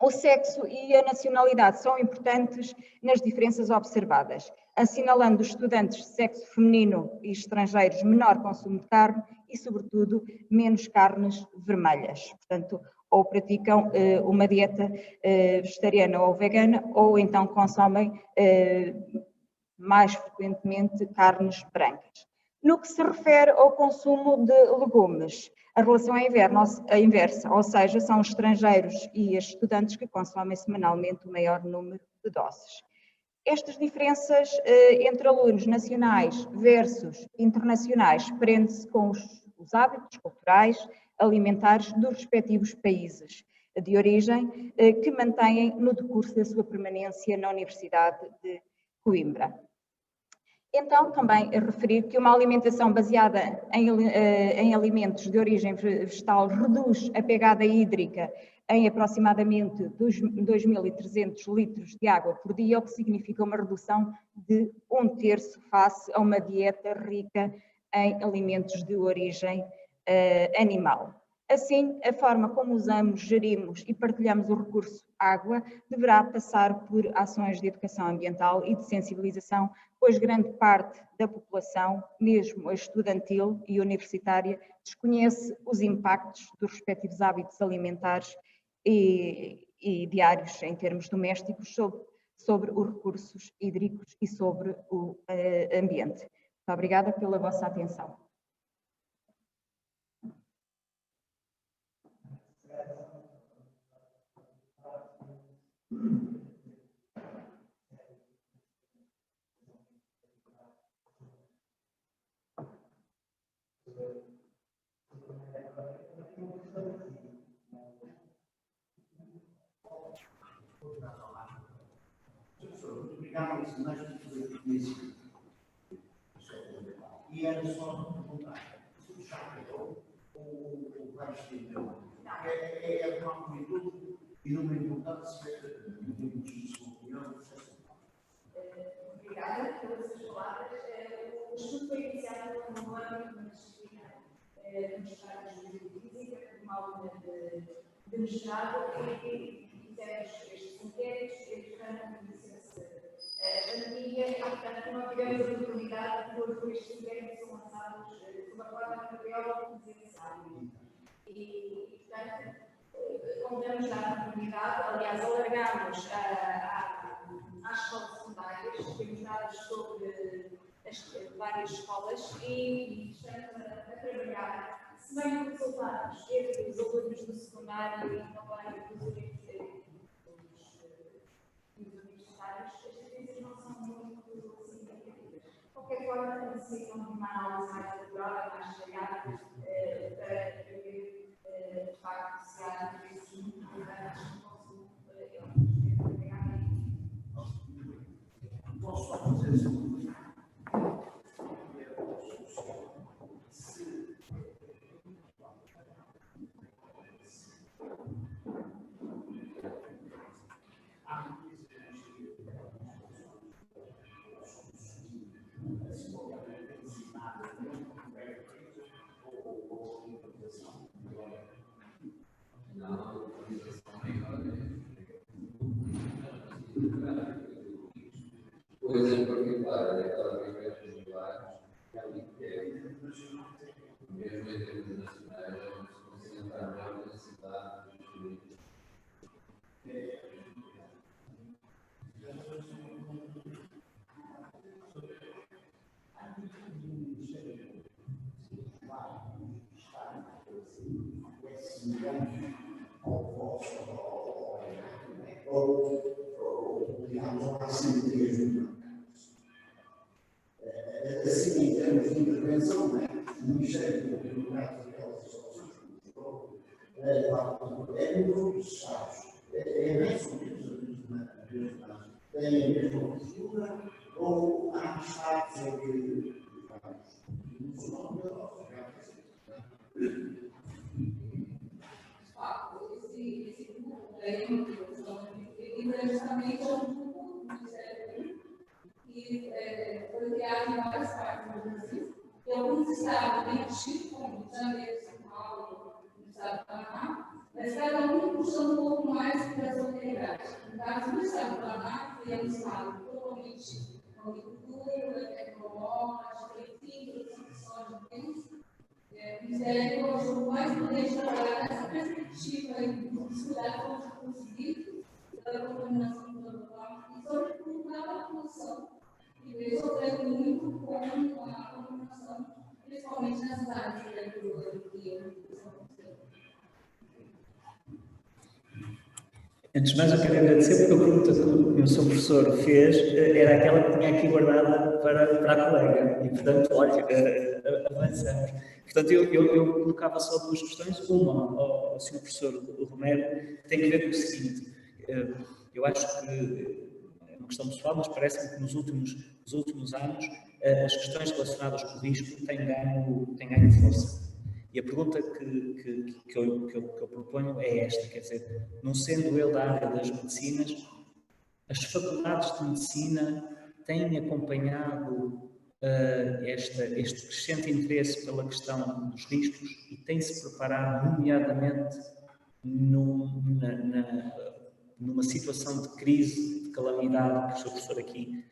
O sexo e a nacionalidade são importantes nas diferenças observadas, assinalando os estudantes de sexo feminino e estrangeiros menor consumo de carne e, sobretudo, menos carnes vermelhas. Portanto, ou praticam uma dieta vegetariana ou vegana, ou então consomem mais frequentemente carnes brancas. No que se refere ao consumo de legumes, a relação é inversa, ou seja, são os estrangeiros e os estudantes que consomem semanalmente o maior número de doses. Estas diferenças entre alunos nacionais versus internacionais prendem-se com os hábitos culturais, alimentares dos respectivos países de origem que mantêm no decurso da sua permanência na Universidade de Coimbra. Então, também a referir que uma alimentação baseada em alimentos de origem vegetal reduz a pegada hídrica em aproximadamente 2.300 litros de água por dia, o que significa uma redução de 1/3 face a uma dieta rica em alimentos de origem animal. Assim, a forma como usamos, gerimos e partilhamos o recurso água deverá passar por ações de educação ambiental e de sensibilização, pois grande parte da população, mesmo a estudantil e universitária, desconhece os impactos dos respectivos hábitos alimentares e diários em termos domésticos sobre os recursos hídricos e sobre o ambiente. Muito obrigada pela vossa atenção. Muito obrigado, e era só perguntar, se já pegou ou vai estender? É uma magnitude e uma importância de sua opinião. Obrigada pelas suas palavras. O estudo foi iniciado no âmbito da disciplina de mestrado em Física, por uma aluna de mestrado, e fizemos estes inquéritos, portanto, a pandemia, e, portanto, não tivemos a oportunidade de pôr estes inquéritos são lançados de uma forma material presencial. E, portanto, contamos já a oportunidade, aliás, alargamos às escolas secundárias, temos dados sobre as várias escolas e estamos a trabalhar, se bem que resultados entre os alunos do secundário e também dos universitários, qualquer forma, a necessitam de uma análise mais elaborada, mais detalhada, para ver, de facto, se há interesses muito importantes no consumo Posso só fazer isso? Por exemplo, particular, aquela vivência dos bairros, que é, mesmo em termos nacionais, se concentrar mais na cidade dos turistas. Assim, em termos de intervenção, o Ministério Público, no caso daquelas instalações, é muito fechados. É mais ou menos tem a mesma postura ou há estados em que esse grupo tem justamente um grupo do Ministério que foi criado em várias partes do Brasil, e alguns estados bem distintos, como Rio de Janeiro, São Paulo, o estado do Paraná, mas cada um puxando um pouco mais para a sua realidade. No caso do estado do Paraná, que é um estado totalmente agricultura, tecnológica, enfim, instituições de bens, o Ministério achou mais prudente trabalhar nessa perspectiva de estudar como recursos hídricos, da contaminação do ambiente e, sobretudo, da poluição, que vem sofrendo muito com a contaminação, principalmente nessas áreas de agricultura que Antes de mais, eu quero agradecer porque a pergunta que o seu professor fez era aquela que tinha aqui guardada para a colega. E, portanto, olha, avançamos. Portanto, eu colocava só duas questões. Uma ao Sr. Professor Romero, que tem a ver com o seguinte. Eu acho que é uma questão pessoal, mas parece-me que nos últimos anos as questões relacionadas com o risco têm ganho força. E a pergunta que eu proponho é esta, quer dizer, não sendo eu da área das medicinas, as faculdades de medicina têm acompanhado este crescente interesse pela questão dos riscos e têm-se preparado, nomeadamente, numa situação de crise, de calamidade, que o Sr. Professor aqui,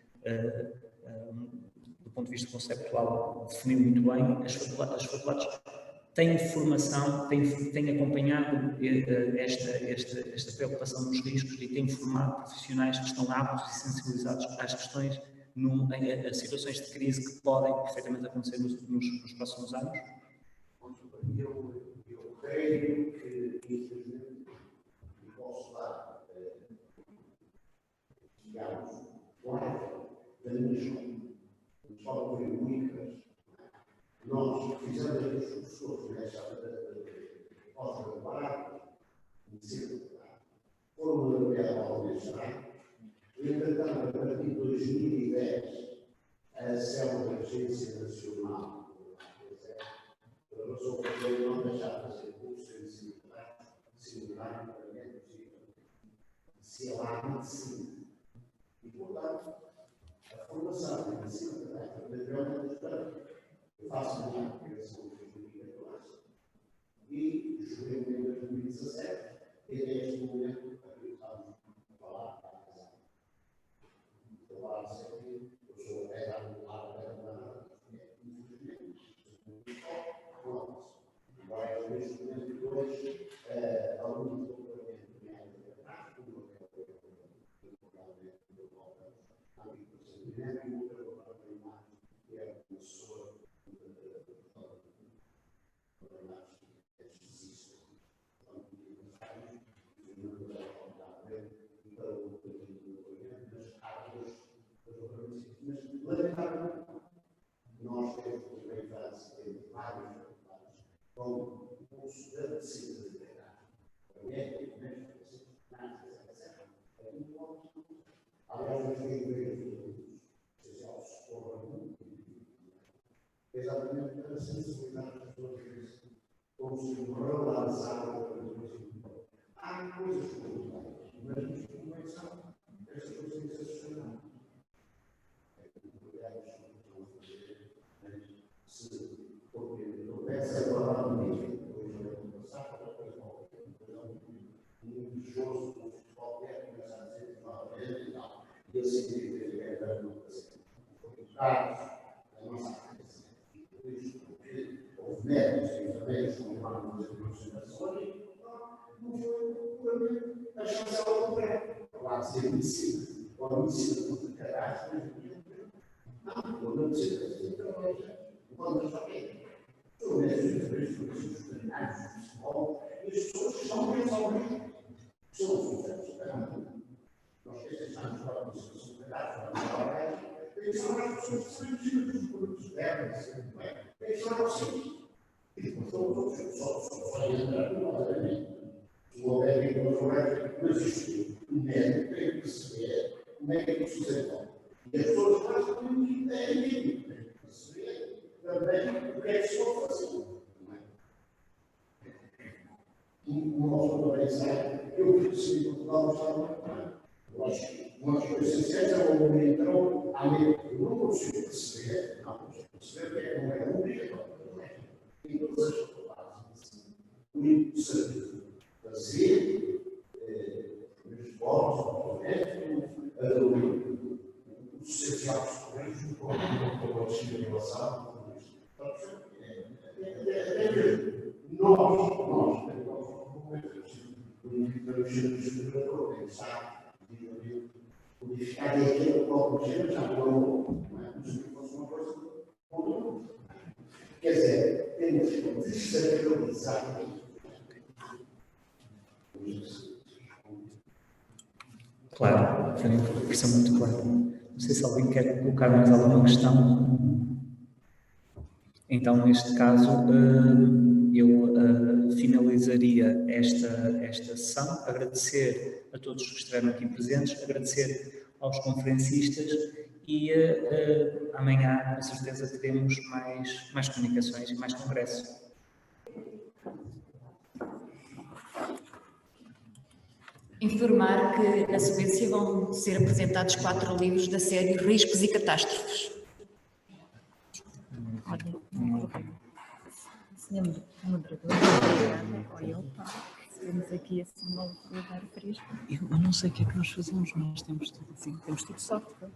do ponto de vista conceptual, definiu muito bem. As faculdades têm formação, têm acompanhado esta preocupação nos riscos e têm formado profissionais que estão aptos e sensibilizados às questões, a situações de crise que podem perfeitamente acontecer nos próximos anos? Eu creio que, infelizmente, posso dar, digamos, claro, da minha escola únicas. Nós fizemos as pessoas nessa pós-graduada, foram laboratórios ao mestrado, e, entretanto, a partir de 2010, a Célula da Agência Nacional resolveu não deixar de fazer curso em simultâneo para dentro se ela há medicina. E, portanto, a formação em medicina também é uma questão. Eu faço uma aplicação de 2014 e julguei em 2017 e neste momento estamos a falar sempre, eu sou até do lado da infelizmente, embora neste momento hoje alguns doutoramentos de área de prática, como é o doutoramento do âmbito do procedimento e outra doutoramento que é o professor nós temos na infância, temos vários faculdades, como o estudante de ciências integradas, aliás, eu tenho que exatamente para sensibilizar as pessoas como se relançaram a coisa. Há coisas culturais, mas como é que são? Estas coisas têm que ser sustentáveis. Se houvesse agora mesmo, depois do ano passado, depois um religioso, um qualquer, começa a dizer que não é e tal, e assim que é da educação. A nossa cabeça. Por isso, porque houve médicos e enfermeiros que tomaram as aproximações, não foi puramente a chancela completa. Claro, se é medicina, ou a medicina de caráter, não, não precisa de trabalhar. Quando está bem, são médicos, enfermeiros, veterinários, psicólogos, e as pessoas que estão bem sozinhas. São os funcionários. Nós estamos para a situação de caráter, e são as pessoas que são dos produtos verdes, e são assim. E portanto, só entrar novamente. O médico não foi, mas o médico tem que perceber como é que isso se resolve. E as pessoas fazem como que têm que perceber também o que é que se pode fazer. Nós também sabemos, eu percebi que Portugal estava muito bem. Eu acho que uma das coisas essenciais é o homem entrou à mente. Eu não consigo perceber, que é não é obrigatório. Em todas as faculdades, o único serviço fazer os esportes, o social dos colégios, com a discriminação, tudo isto. Até mesmo nós, codificar aquilo que o género já não é como se fosse uma coisa comum. Quer dizer, temos que desestabilizar Claro, foi uma expressão muito clara. Não sei se alguém quer colocar mais alguma questão. Então, neste caso, eu finalizaria esta sessão, agradecer a todos que estiveram aqui presentes, agradecer aos conferencistas e amanhã, com certeza, teremos mais comunicações e mais congressos. Informar que, na sequência, vão ser apresentados 4 livros da série Riscos e Catástrofes. Senhor moderador, olha, temos aqui assim uma lugar fresca. Eu não sei o que é que nós fazemos, nós temos tudo assim, temos tudo software.